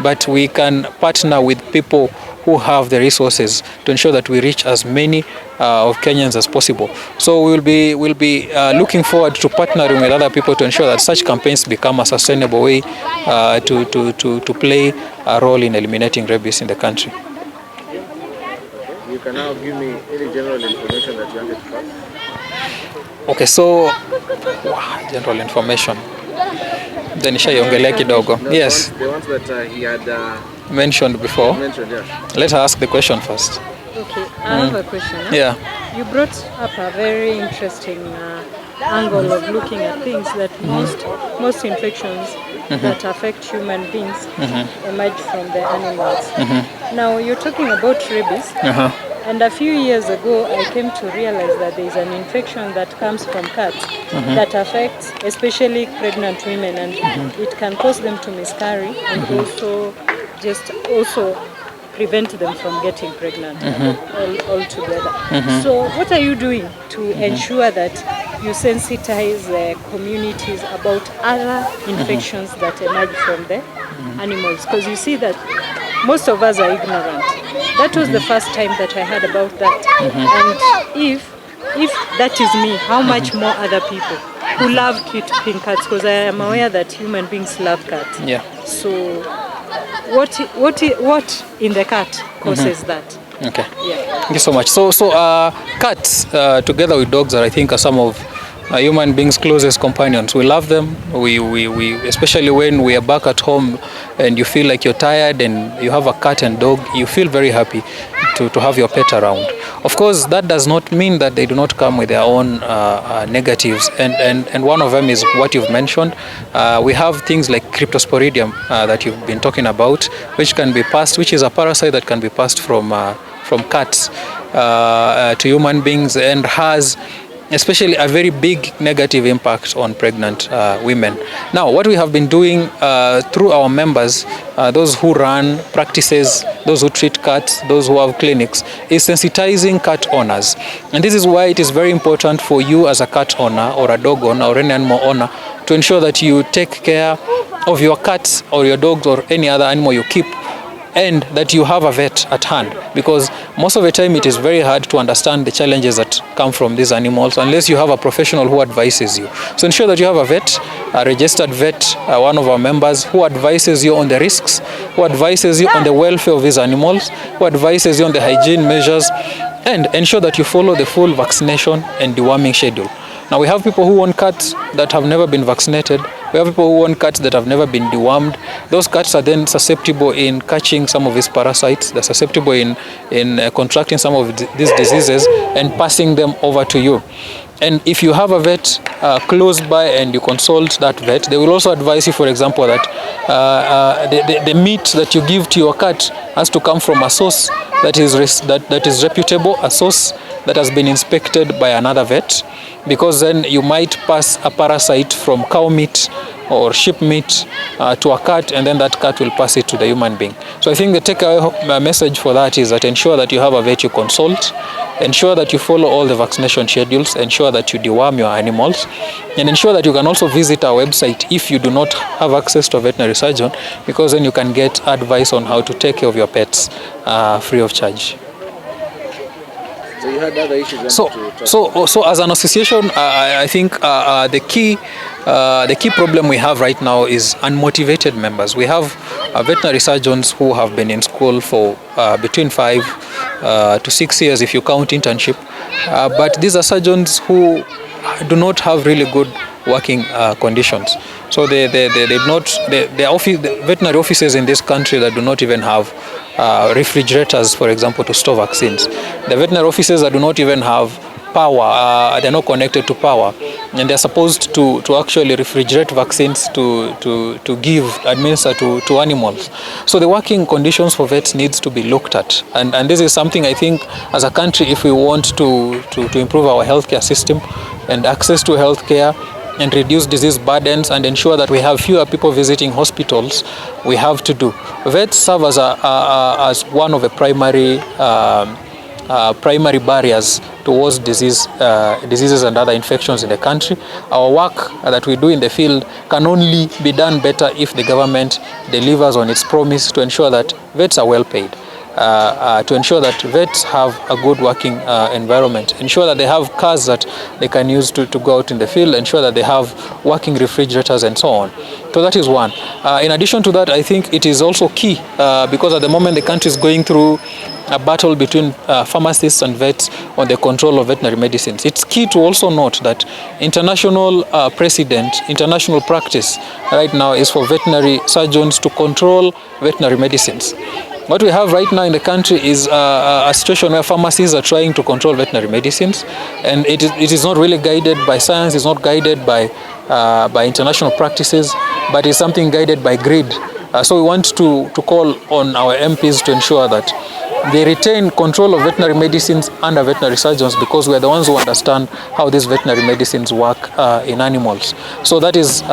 but we can partner with people who have the resources to ensure that we reach as many of Kenyans as possible. So we'll be looking forward to partnering with other people to ensure that such campaigns become a sustainable way to play a role in eliminating rabies in the country. You can now give me any general information that you wanted to pass. Okay, so general information. Then nishaiongelea kidogo. Yes. The ones that he had mentioned before. Mentioned, yeah. Let's ask the question first. Okay, I have a question. Yeah. You brought up a very interesting angle of looking at things that most infections that affect human beings emerge from the animals. Now you're talking about rabies. And a few years ago, I came to realize that there is an infection that comes from cats that affects especially pregnant women, and it can cause them to miscarry and also prevent them from getting pregnant altogether. So what are you doing to ensure that you sensitize communities about other infections that emerge from the animals? Because you see that most of us are ignorant. That was the first time that I heard about that. And if that is me, how much more other people who love keeping cats? Because I am aware that human beings love cats. Yeah. So what in the cat causes that? Okay. Yeah. Thank you so much. So cats together with dogs are, I think, some of human beings' closest companions. We love them. We especially when we are back at home and you feel like you're tired and you have a cat and dog, you feel very happy to have your pet around. Of course, that does not mean that they do not come with their own negatives, and one of them is what you've mentioned. We have things like Cryptosporidium that you've been talking about, which can be passed, which is a parasite that can be passed from cats to human beings, and has especially a very big negative impact on pregnant women. Now, what we have been doing through our members, those who run practices, those who treat cats, those who have clinics, is sensitizing cat owners. And this is why it is very important for you as a cat owner or a dog owner or any animal owner to ensure that you take care of your cats or your dogs or any other animal you keep, and that you have a vet at hand, because most of the time it is very hard to understand the challenges that come from these animals unless you have a professional who advises you. So ensure that you have a vet, a registered vet, one of our members, who advises you on the risks, who advises you on the welfare of these animals, who advises you on the hygiene measures, and ensure that you follow the full vaccination and deworming schedule. Now, we have people who own cats that have never been vaccinated. We have people who own cats that have never been dewormed. Those cats are then susceptible in catching some of these parasites. They're susceptible in contracting some of these diseases and passing them over to you. And if you have a vet close by and you consult that vet, they will also advise you, for example, that the meat that you give to your cat has to come from a source that is reputable, a source that has been inspected by another vet, because then you might pass a parasite from cow meat or sheep meat to a cat, and then that cat will pass it to the human being. So I think the takeaway message for that is that ensure that you have a vet you consult, ensure that you follow all the vaccination schedules, ensure that you deworm your animals, and ensure that you can also visit our website if you do not have access to a veterinary surgeon, because then you can get advice on how to take care of your pets free of charge. So you had other issues. So as an association, I think the key problem we have right now is unmotivated members. We have veterinary surgeons who have been in school for between 5 to 6 years if you count internship, but these are surgeons who do not have really good working conditions. So the veterinary offices in this country that do not even have refrigerators, for example, to store vaccines. The veterinary offices that do not even have power, they're not connected to power, and they're supposed to actually refrigerate vaccines to administer to animals. So the working conditions for vets needs to be looked at, and this is something I think as a country, if we want to improve our healthcare system and access to healthcare, and reduce disease burdens and ensure that we have fewer people visiting hospitals, we have to do. Vets serve as one of the primary barriers towards diseases and other infections in the country. Our work that we do in the field can only be done better if the government delivers on its promise to ensure that vets are well paid. To ensure that vets have a good working environment, ensure that they have cars that they can use to go out in the field, ensure that they have working refrigerators and so on. So that is one. In addition to that, I think it is also key because at the moment the country is going through a battle between pharmacists and vets on the control of veterinary medicines. It's key to also note that international precedent, international practice right now is for veterinary surgeons to control veterinary medicines. What we have right now in the country is a situation where pharmacies are trying to control veterinary medicines, and it is not really guided by science, it's not guided by international practices, but it's something guided by greed. So we want to call on our MPs to ensure that they retain control of veterinary medicines under veterinary surgeons, because we are the ones who understand how these veterinary medicines work in animals. So that is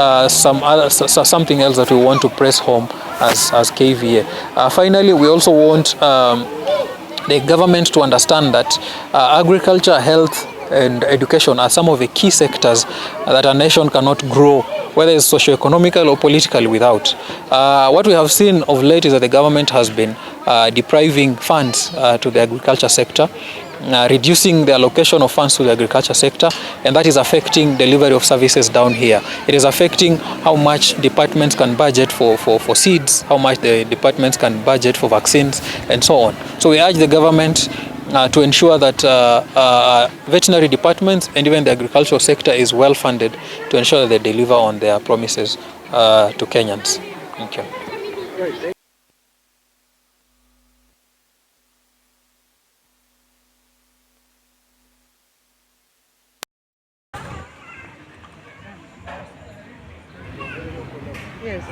something else that we want to press home as KVA. Finally, we also want the government to understand that agriculture, health and education are some of the key sectors that a nation cannot grow, whether it's socio-economical or politically, without. What we have seen of late is that the government has been depriving funds to the agriculture sector, reducing the allocation of funds to the agriculture sector, and that is affecting delivery of services down here. It is affecting how much departments can budget for seeds, how much the departments can budget for vaccines, and so on. So we urge the government to ensure that veterinary departments and even the agricultural sector is well funded to ensure that they deliver on their promises to Kenyans. Thank you. Yes.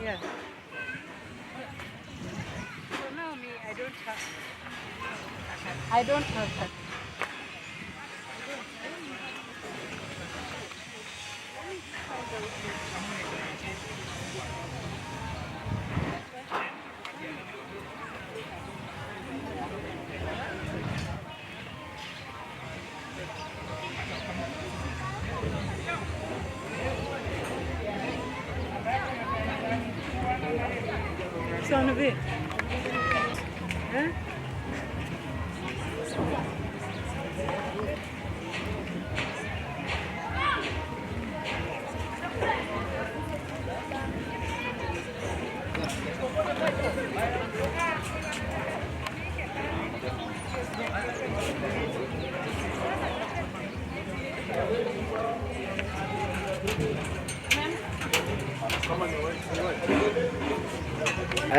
Yeah. For now, me, I don't have that. Son of it. Huh?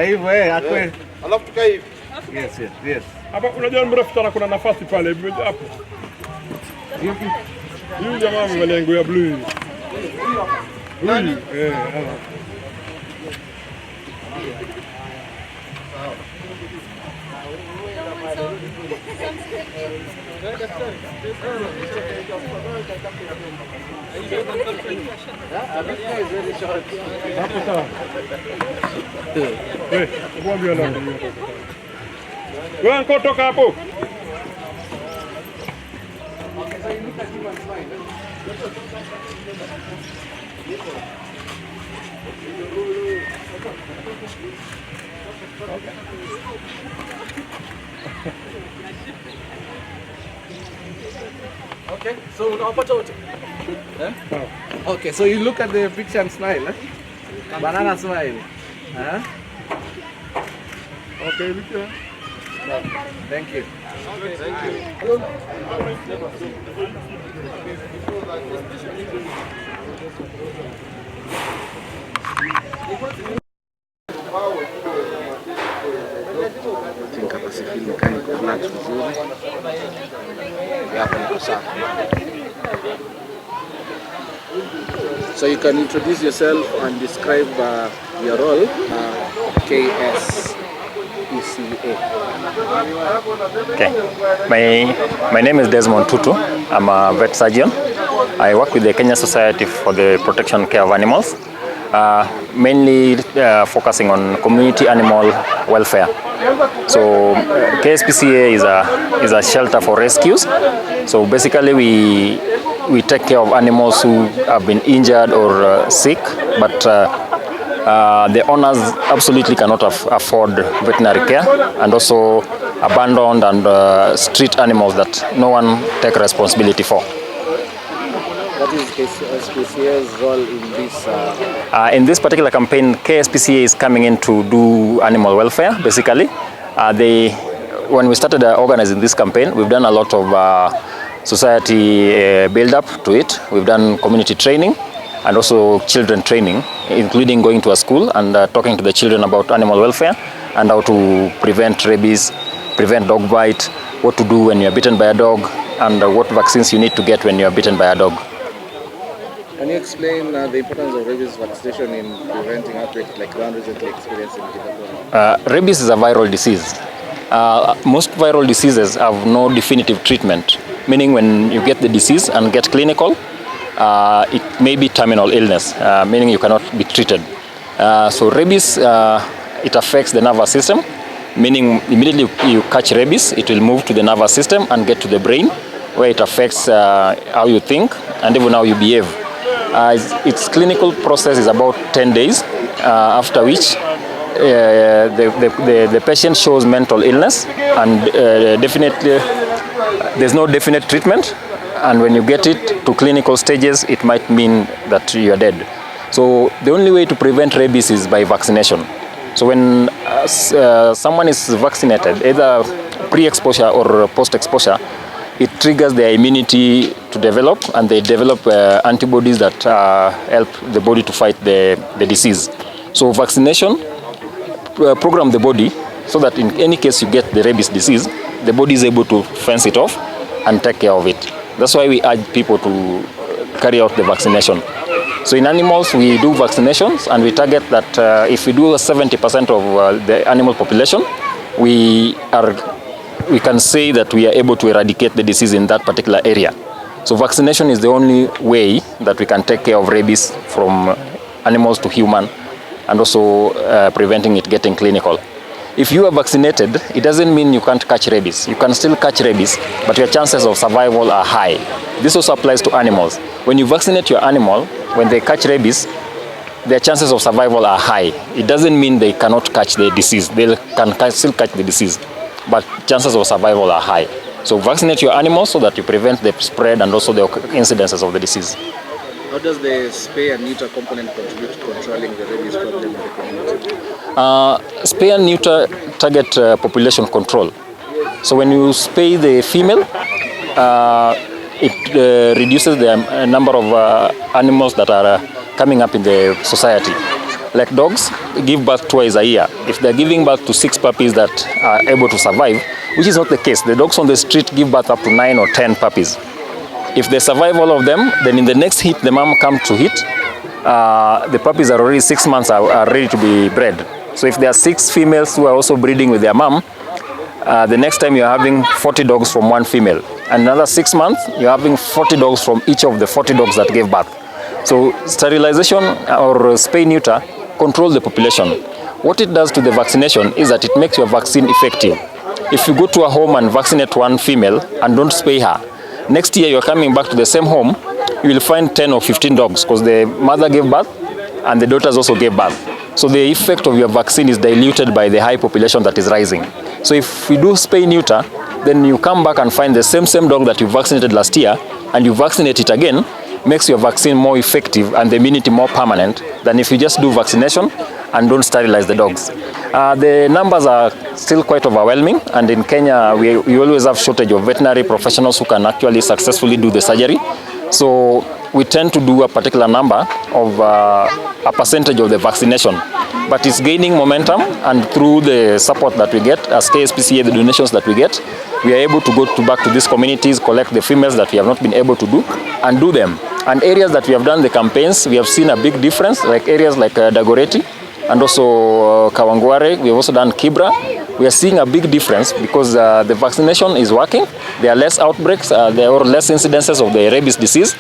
Hivyo akwe. Alafu tukae hivi. Yes. Hapa unajua mrefu sana, kuna nafasi pale hapo. Huyu jamaa amevalia nguo ya blue. Nani? Wewe toka hapo. Okay, so unawapata wote? Okay, so you look at the picture and smile, Banana smile. Okay, picture. Thank you. Okay, thank you. Think hapa sifili kani kwa flat vizuri. Hapa ni safi. So you can introduce yourself and describe your role. KSPCA. KSPCA. Okay. My name is Desmond Tutu. I'm a vet surgeon. I work with the Kenya Society for the Protection and Care of Animals, mainly focusing on community animal welfare. So KSPCA is a shelter for rescues. So basically we take care of animals who have been injured or sick, but the owners absolutely cannot afford veterinary care, and also abandoned and street animals that no one take responsibility for. What is KSPCA's role in this? In this particular campaign, KSPCA is coming in to do animal welfare, basically. When we started organizing this campaign, we've done a lot of society build-up to it. We've done community training and also children training, including going to a school and talking to the children about animal welfare and how to prevent rabies, prevent dog bite, what to do when you're bitten by a dog, and what vaccines you need to get when you're bitten by a dog. Can you explain the importance of rabies vaccination in preventing outbreaks like the one recently experienced in Githogoro? Rabies is a viral disease. Most viral diseases have no definitive treatment, meaning when you get the disease and get clinical, it may be terminal illness, meaning you cannot be treated. So rabies, it affects the nervous system, meaning immediately you catch rabies, it will move to the nervous system and get to the brain, where it affects how you think and even how you behave. Its clinical process is about 10 days, after which the patient shows mental illness, and definitely there's no definite treatment, and when you get it to clinical stages, it might mean that you are dead. So the only way to prevent rabies is by vaccination. So when someone is vaccinated, either pre-exposure or post-exposure, it triggers their immunity to develop, and they develop antibodies that help the body to fight the disease. So vaccination program the body so that in any case you get the rabies disease, the body is able to fence it off and take care of it. That's why we urge people to carry out the vaccination. So in animals, we do vaccinations, and we target that if we do 70% of the animal population, we can say that we are able to eradicate the disease in that particular area. So vaccination is the only way that we can take care of rabies from animals to human, and also preventing it getting clinical. If you are vaccinated, it doesn't mean you can't catch rabies. You can still catch rabies, but your chances of survival are high. This also applies to animals. When you vaccinate your animal, when they catch rabies, their chances of survival are high. It doesn't mean they cannot catch the disease. They can still catch the disease, but chances of survival are high. So vaccinate your animals so that you prevent the spread and also the incidences of the disease. How does the spay and neuter component contribute to controlling the rabies problem in the community? Spay and neuter target population control. So when you spay the female, it reduces the number of animals that are coming up in the society. Like dogs give birth twice a year. If they're giving birth to 6 puppies that are able to survive, which is not the case, the dogs on the street give birth up to 9 or 10 puppies. If they survive all of them, then in the next heat, the mom comes to heat, the puppies are already 6 months are ready to be bred. So if there are 6 females who are also breeding with their mom, the next time you're having 40 dogs from one female. And another 6 months, you're having 40 dogs from each of the 40 dogs that gave birth. So sterilization or spay neuter control the population. What it does to the vaccination is that it makes your vaccine effective. If you go to a home and vaccinate one female and don't spay her, next year you're coming back to the same home, you will find 10 or 15 dogs because the mother gave birth and the daughters also gave birth. So the effect of your vaccine is diluted by the high population that is rising. So if we do spay neuter, then you come back and find the same dog that you vaccinated last year and you vaccinate it again, makes your vaccine more effective and the immunity more permanent than if you just do vaccination and don't sterilize the dogs. The numbers are still quite overwhelming, and in Kenya we always have shortage of veterinary professionals who can actually successfully do the surgery. So we tend to do a particular number of a percentage of the vaccination, but it's gaining momentum, and through the support that we get as KSPCA, the donations that we get, we are able to go back to these communities, collect the females that we have not been able to do, and do them. And areas that we have done the campaigns, we have seen a big difference, like areas like Dagoretti and also Kawangware. We have also done Kibra, we are seeing a big difference because the vaccination is working. There are less outbreaks, there are less incidences of the rabies disease,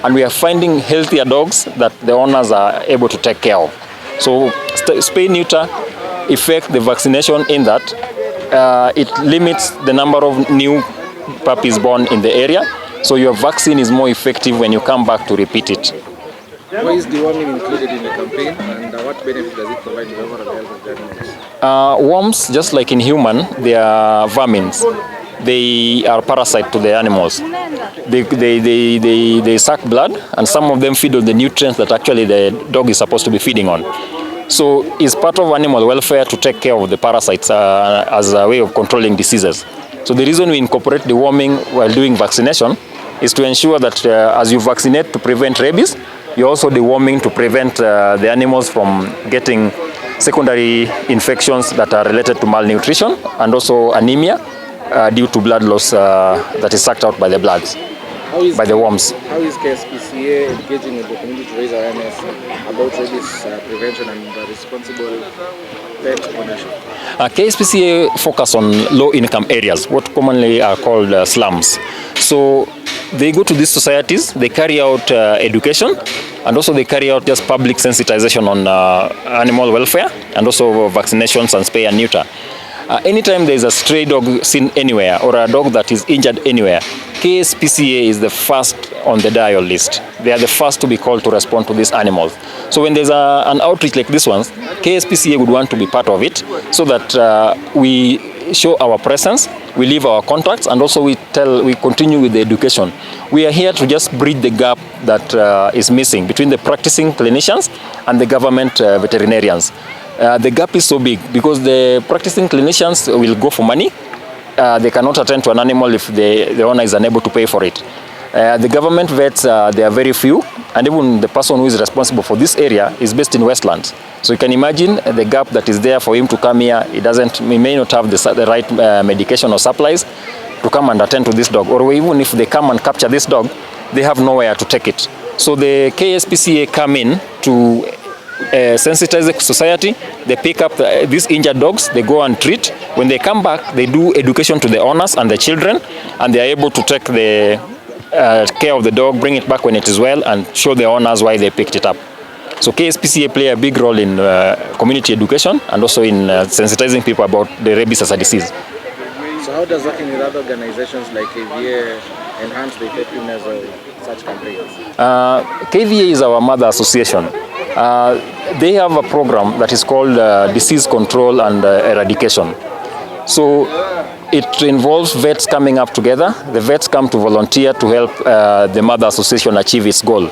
and we are finding healthier dogs that the owners are able to take care of. So spay neuter affect the vaccination in that it limits the number of new puppies born in the area. So your vaccine is more effective when you come back to repeat it. Why is deworming included in the campaign, and what benefit does it provide to the overall health of the animals? Worms, just like in human, they are vermins. They are parasite to the animals. They suck blood, and some of them feed on the nutrients that actually the dog is supposed to be feeding on. So it's part of animal welfare to take care of the parasites as a way of controlling diseases. So the reason we incorporate deworming while doing vaccination is to ensure that as you vaccinate to prevent rabies, you're also deworming to prevent the animals from getting secondary infections that are related to malnutrition and also anemia due to blood loss that is sucked out by the bloods, by the worms. How is KSPCA engaging with the community to raise awareness about rabies prevention and responsible pet ownership? KSPCA focus on low-income areas, what commonly are called slums. So they go to these societies, they carry out education, and also they carry out just public sensitization on animal welfare, and also vaccinations and spay and neuter. Anytime there is a stray dog seen anywhere or a dog that is injured anywhere, KSPCA is the first on the dial list. They are the first to be called to respond to these animals. So when there's an outreach like this one, KSPCA would want to be part of it so that we show our presence, we leave our contacts, and also we continue with the education. We are here to just bridge the gap that is missing between the practicing clinicians and the government veterinarians. The gap is so big because the practicing clinicians will go for money. They cannot attend to an animal if the owner is unable to pay for it. The government vets, there are very few, and even the person who is responsible for this area is based in Westlands. So you can imagine the gap that is there for him to come here. He may not have the right medication or supplies to come and attend to this dog, or even if they come and capture this dog, they have nowhere to take it. So the KSPCA come in to sensitize the society. They pick up these injured dogs, they go and treat. When they come back, they do education to the owners and the children, and they are able to take the care of the dog, bring it back when it is well, and show the owners why they picked it up. So KSPCA play a big role in community education and also in sensitizing people about the rabies as a disease. So how does working with other organizations like KVA enhance the effectiveness of such campaigns? KVA is our mother association. They have a program that is called Disease Control and Eradication. So it involves vets coming up together. The vets come to volunteer to help the mother association achieve its goal.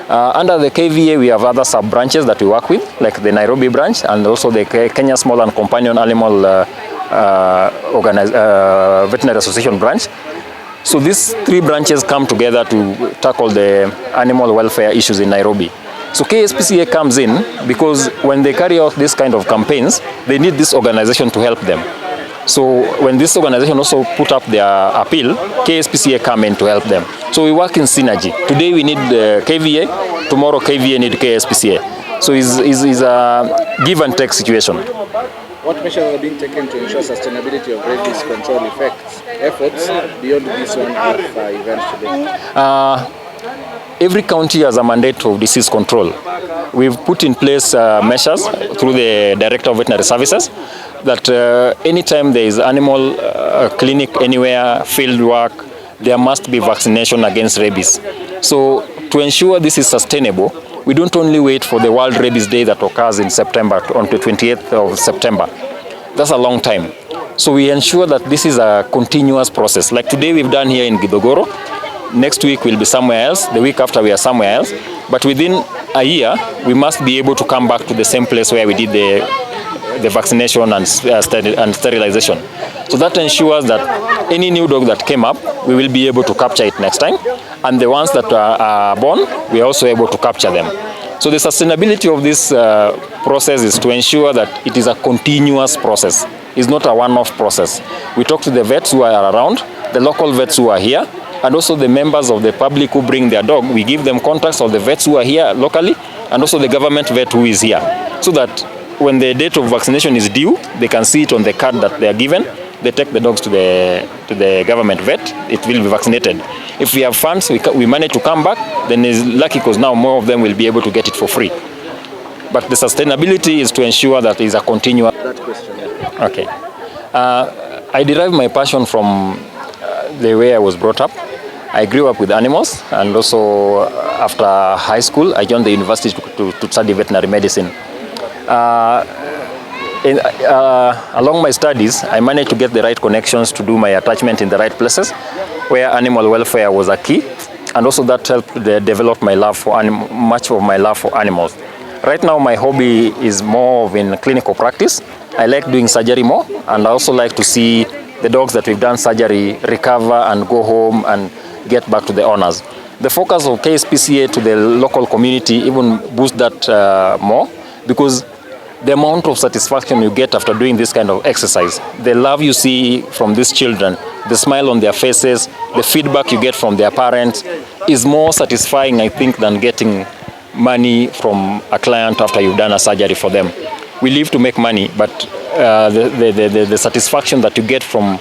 Under the KVA, we have other sub-branches that we work with, like the Nairobi branch and also the Kenya Small and Companion Animal Veterinary Association branch. So these three branches come together to tackle the animal welfare issues in Nairobi. So KSPCA comes in because when they carry out this kind of campaigns, they need this organization to help them. So when this organization also put up their appeal, KSPCA come in to help them. So we work in synergy. Today we need KVA, tomorrow KVA need KSPCA. So it's a give and take situation. What measures are being taken to ensure sustainability of rabies control efforts beyond this one event today? Every county has a mandate of disease control. We've put in place measures through the Director of Veterinary Services that anytime there is animal clinic anywhere, field work, there must be vaccination against rabies. So to ensure this is sustainable, we don't only wait for the World Rabies Day that occurs in September, on the 28th of September. That's a long time. So we ensure that this is a continuous process. Like today we've done here in Githogoro. Next week we'll be somewhere else. The week after we are somewhere else. But within a year, we must be able to come back to the same place where we did the vaccination and sterilization. So that ensures that any new dog that came up, we will be able to capture it next time. And the ones that are born, we are also able to capture them. So the sustainability of this process is to ensure that it is a continuous process. It's not a one-off process. We talk to the vets who are around, the local vets who are here, and also the members of the public who bring their dog. We give them contacts of the vets who are here locally, and also the government vet who is here, so that when the date of vaccination is due, they can see it on the card that they are given. They take the dogs to the government vet. It will be vaccinated. If we have funds, we manage to come back, then it's lucky because now more of them will be able to get it for free. But the sustainability is to ensure that it's a continuous. That question. Yeah. Okay. I derive my passion from the way I was brought up. I grew up with animals, and also after high school, I joined the university to study veterinary medicine. Along my studies, I managed to get the right connections to do my attachment in the right places, where animal welfare was a key, and also that helped develop my love for much of my love for animals. Right now, my hobby is more in clinical practice. I like doing surgery more, and I also like to see the dogs that we've done surgery recover and go home and get back to the owners. The focus of KSPCA to the local community even boosts that more, because the amount of satisfaction you get after doing this kind of exercise, the love you see from these children, the smile on their faces, the feedback you get from their parents is more satisfying, I think, than getting money from a client after you've done a surgery for them. We live to make money, but the satisfaction that you get from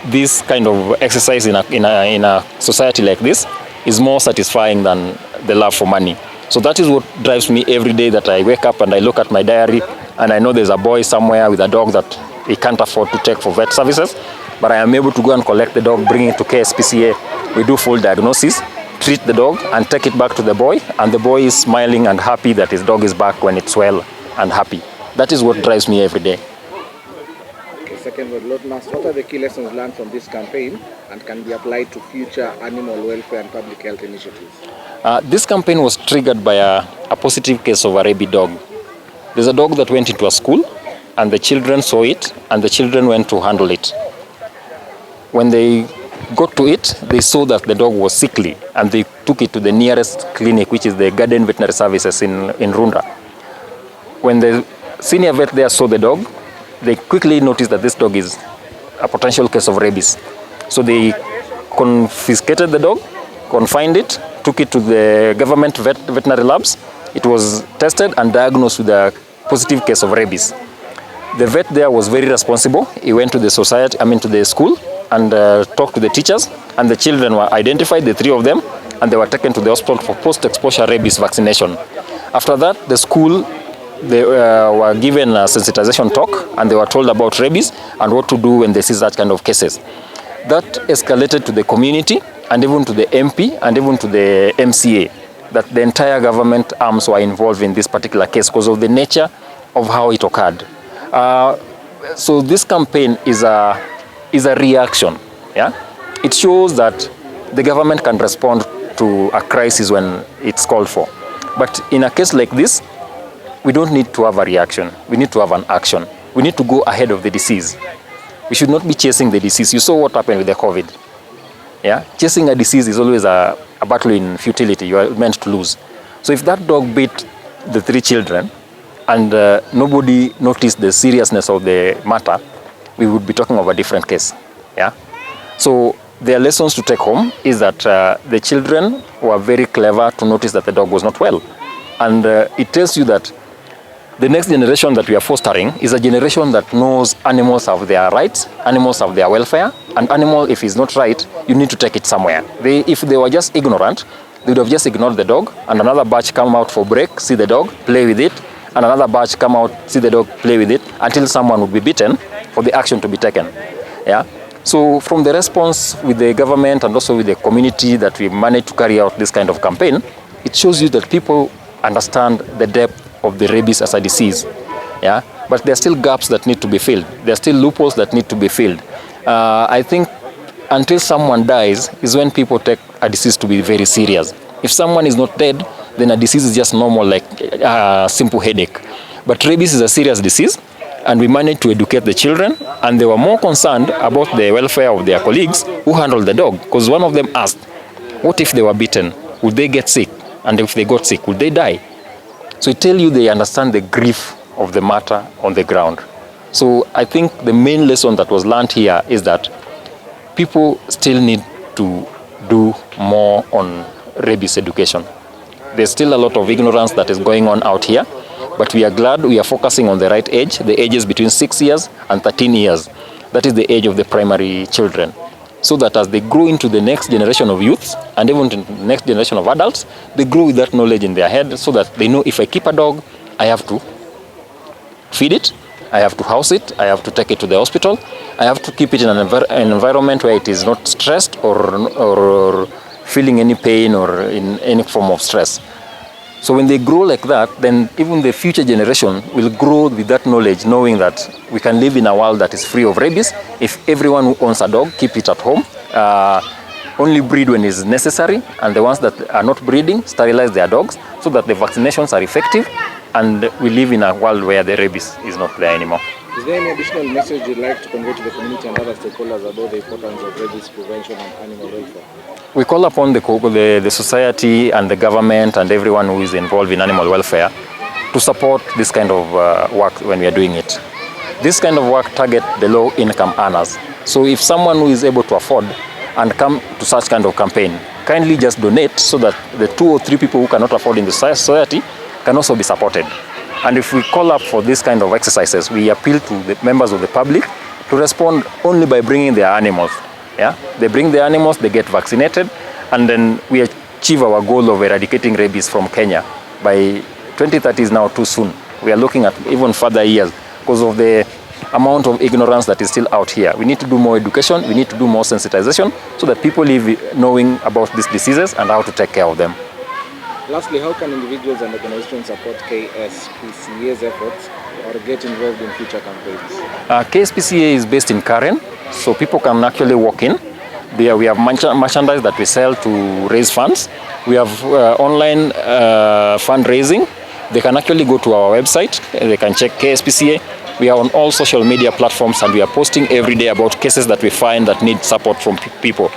this kind of exercise in a society like this is more satisfying than the love for money. So that is what drives me every day, that I wake up and I look at my diary and I know there's a boy somewhere with a dog that he can't afford to take for vet services, but I am able to go and collect the dog, bring it to KSPCA. We do full diagnosis, treat the dog and take it back to the boy, and the boy is smiling and happy that his dog is back when it's well and happy. That is what drives me every day. Second word, Lord Master, what are the key lessons learned from this campaign and can be applied to future animal welfare and public health initiatives? This campaign was triggered by a positive case of a rabid dog. There's a dog that went into a school, and the children saw it, and the children went to handle it. When they got to it, they saw that the dog was sickly, and they took it to the nearest clinic, which is the Githogoro Veterinary Services in Runda. When the senior vet there saw the dog, they quickly noticed that this dog is a potential case of rabies. So they confiscated the dog, confined it, took it to the government veterinary labs. It was tested and diagnosed with a positive case of rabies. The vet there was very responsible. He went to the to the school and talked to the teachers, and the children were identified, the 3 of them, and they were taken to the hospital for post-exposure rabies vaccination. After that, the school, they were given a sensitization talk, and they were told about rabies and what to do when they see that kind of cases. That escalated to the community and even to the MP and even to the MCA, that the entire government arms were involved in this particular case because of the nature of how it occurred. So this campaign is a reaction. Yeah? It shows that the government can respond to a crisis when it's called for. But in a case like this, we don't need to have a reaction. We need to have an action. We need to go ahead of the disease. We should not be chasing the disease. You saw what happened with the COVID. Yeah? Chasing a disease is always a battle in futility. You are meant to lose. So if that dog bit the 3 children and nobody noticed the seriousness of the matter, we would be talking of a different case. Yeah? So their lessons to take home is that the children were very clever to notice that the dog was not well. And it tells you that the next generation that we are fostering is a generation that knows animals have their rights, animals have their welfare, and animal, if it's not right, you need to take it somewhere. If they were just ignorant, they would have just ignored the dog, and another batch come out for break, see the dog, play with it, and another batch come out, see the dog, play with it, until someone would be bitten for the action to be taken. Yeah? So from the response with the government and also with the community that we managed to carry out this kind of campaign, it shows you that people understand the depth of the rabies as a disease. Yeah? But there are still gaps that need to be filled. There are still loopholes that need to be filled. I think until someone dies is when people take a disease to be very serious. If someone is not dead, then a disease is just normal, like a simple headache. But rabies is a serious disease, and we managed to educate the children, and they were more concerned about the welfare of their colleagues who handled the dog, because one of them asked, what if they were bitten? Would they get sick? And if they got sick, would they die? So it tells you they understand the grief of the matter on the ground. So I think the main lesson that was learned here is that people still need to do more on rabies education. There's still a lot of ignorance that is going on out here, But we are glad we are focusing on the right age, the ages between 6 years and 13 years. That is the age of the primary children. So that as they grow into the next generation of youths and even to the next generation of adults, they grow with that knowledge in their head so that they know if I keep a dog, I have to feed it, I have to house it, I have to take it to the hospital, I have to keep it in an environment where it is not stressed or feeling any pain or in any form of stress. So when they grow like that, then even the future generation will grow with that knowledge, knowing that we can live in a world that is free of rabies. If everyone who owns a dog, keep it at home, only breed when is necessary, and the ones that are not breeding, sterilize their dogs so that the vaccinations are effective, and we live in a world where the rabies is not there anymore. Is there any additional message you'd like to convey to the community and other stakeholders about the importance of rabies prevention and animal welfare? We call upon the society and the government and everyone who is involved in animal welfare to support this kind of work when we are doing it. This kind of work target the low-income earners. So if someone who is able to afford and come to such kind of campaign, kindly just donate so that the 2 or 3 people who cannot afford in the society can also be supported. And if we call up for this kind of exercises, we appeal to the members of the public to respond only by bringing their animals. Yeah? They bring the animals, they get vaccinated, and then we achieve our goal of eradicating rabies from Kenya. By 2030 is now too soon. We are looking at even further years because of the amount of ignorance that is still out here. We need to do more education, we need to do more sensitization so that people live knowing about these diseases and how to take care of them. Lastly, how can individuals and organizations support KSPCA's efforts or get involved in future campaigns? KSPCA is based in Karen, so people can actually walk in. There we have merchandise that we sell to raise funds. We have online fundraising. They can actually go to our website. They can check KSPCA. We are on all social media platforms and we are posting every day about cases that we find that need support from people.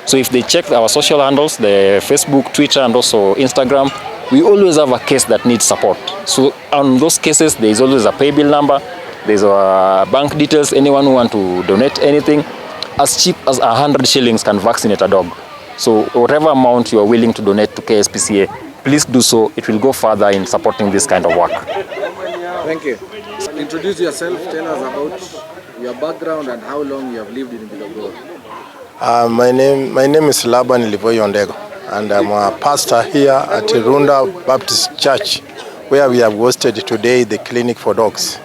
So if they check our social handles, the Facebook, Twitter, and also Instagram, we always have a case that needs support. So on those cases, there is always a pay bill number, there's a bank details, anyone who wants to donate anything. As cheap as 100 shillings can vaccinate a dog. So whatever amount you are willing to donate to KSPCA, please do so. It will go further in supporting this kind of work. Thank you. Introduce yourself, tell us about your background and how long you have lived in Githogoro. My name is Laban Livoi, and I'm a pastor here at Runda Baptist Church, where we have hosted today the clinic for dogs.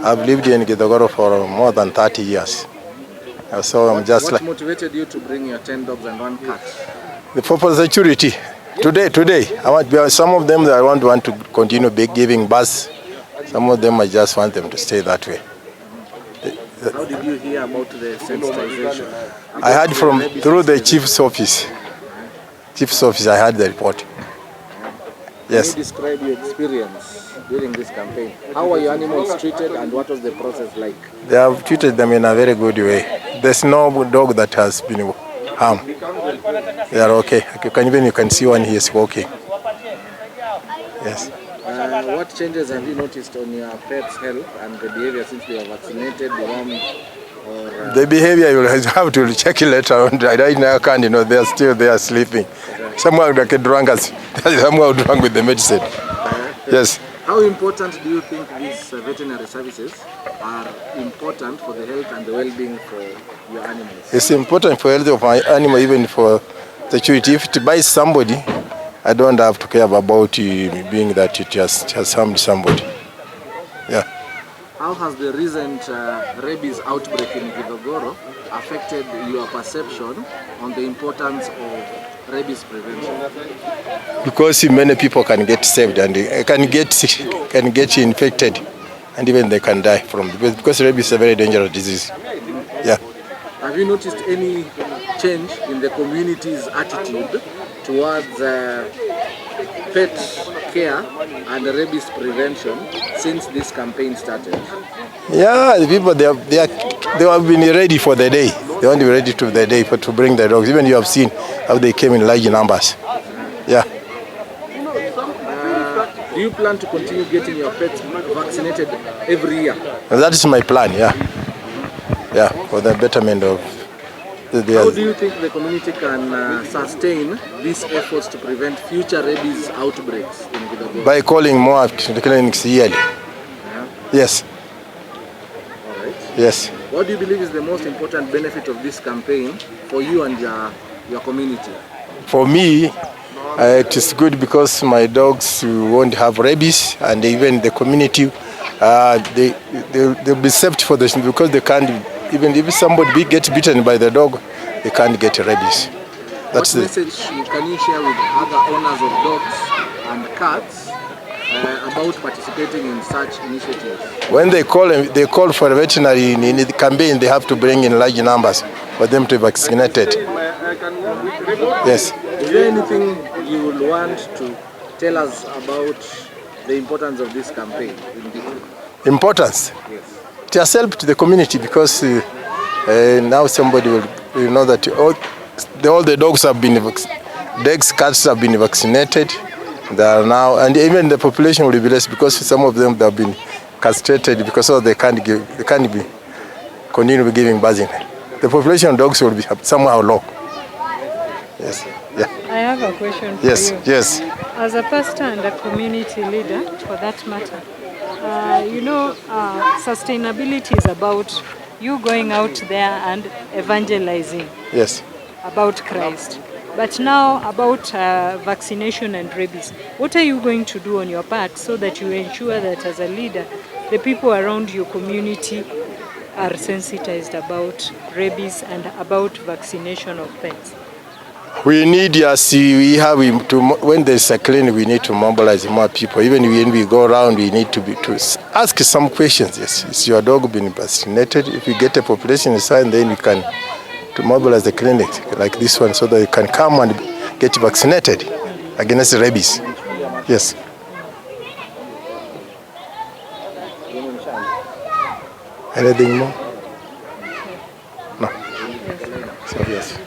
I've lived in Githogoro for more than 30 years. So I'm just what motivated you to bring your 10 dogs and 1 cat? For security. Today, some of them I want to continue giving birth. Some of them I just want them to stay that way. How did you hear about the sensitization? I heard through the chief's office. Chief's office, I heard the report. Yes. Can you describe your experience during this campaign? How were your animals treated and what was the process like? They have treated them in a very good way. There's no dog that has been harmed. They are okay. You can see one, he is walking. Yes. What changes have you noticed on your pet's health and the behavior since they were vaccinated, dewormed, or... The behavior you have to check it later on. Right now, they are still there sleeping. Okay. Someone like a drunkard, someone drunk with the medicine. Yes. How important do you think these veterinary services are important for the health and the well-being for your animals? It's important for the health of my animal, even for security. If it bites somebody, I don't have to care about being that it has harmed somebody. Yeah. How has the recent rabies outbreak in Githogoro affected your perception on the importance of rabies prevention? Because many people can get saved and can get infected, and even they can die from it. Because rabies is a very dangerous disease. Yeah. Have you noticed any change in the community's attitude towards pet care and rabies prevention since this campaign started? Yeah, the people they have been ready for the day. They want to be ready to the day to bring the dogs. Even you have seen how they came in large numbers. Yeah. Do you plan to continue getting your pets vaccinated every year? And that is my plan. Yeah. Yeah, for the betterment of How do you think the community can sustain these efforts to prevent future rabies outbreaks in Githogoro? By calling more clinics yearly. Yeah. Yes. All right. Yes. What do you believe is the most important benefit of this campaign for you and your community? For me, it is good because my dogs won't have rabies, and even the community, they'll be safe for this because they can't, even if somebody gets bitten by the dog, they can't get rabies. What message can you share with other owners of dogs and cats about participating in such initiatives? When they call for a veterinary in the campaign, they have to bring in large numbers for them to be vaccinated. Yes. Is there anything you would want to tell us about the importance of this campaign in detail? Importance? Yes. It has helped the community because now somebody will know that all the dogs have been cats have been vaccinated. They are now, and even the population will be less because some of them have been castrated because they can't continue giving birth. The population of dogs will be somehow low. Yes. Yeah. I have a question for you. Yes. As a pastor and a community leader, for that matter, sustainability is about you going out there and evangelizing. Yes. About Christ. But now about vaccination and rabies. What are you going to do on your part so that you ensure that as a leader, the people around your community are sensitized about rabies and about vaccination of pets? We need, when there's a clinic, we need to mobilize more people. Even when we go around, we need to ask some questions. Yes, is your dog been vaccinated? If we get a population inside, then we can mobilize the clinic like this one so that you can come and get vaccinated against rabies. Yes. Anything more? No. So yes.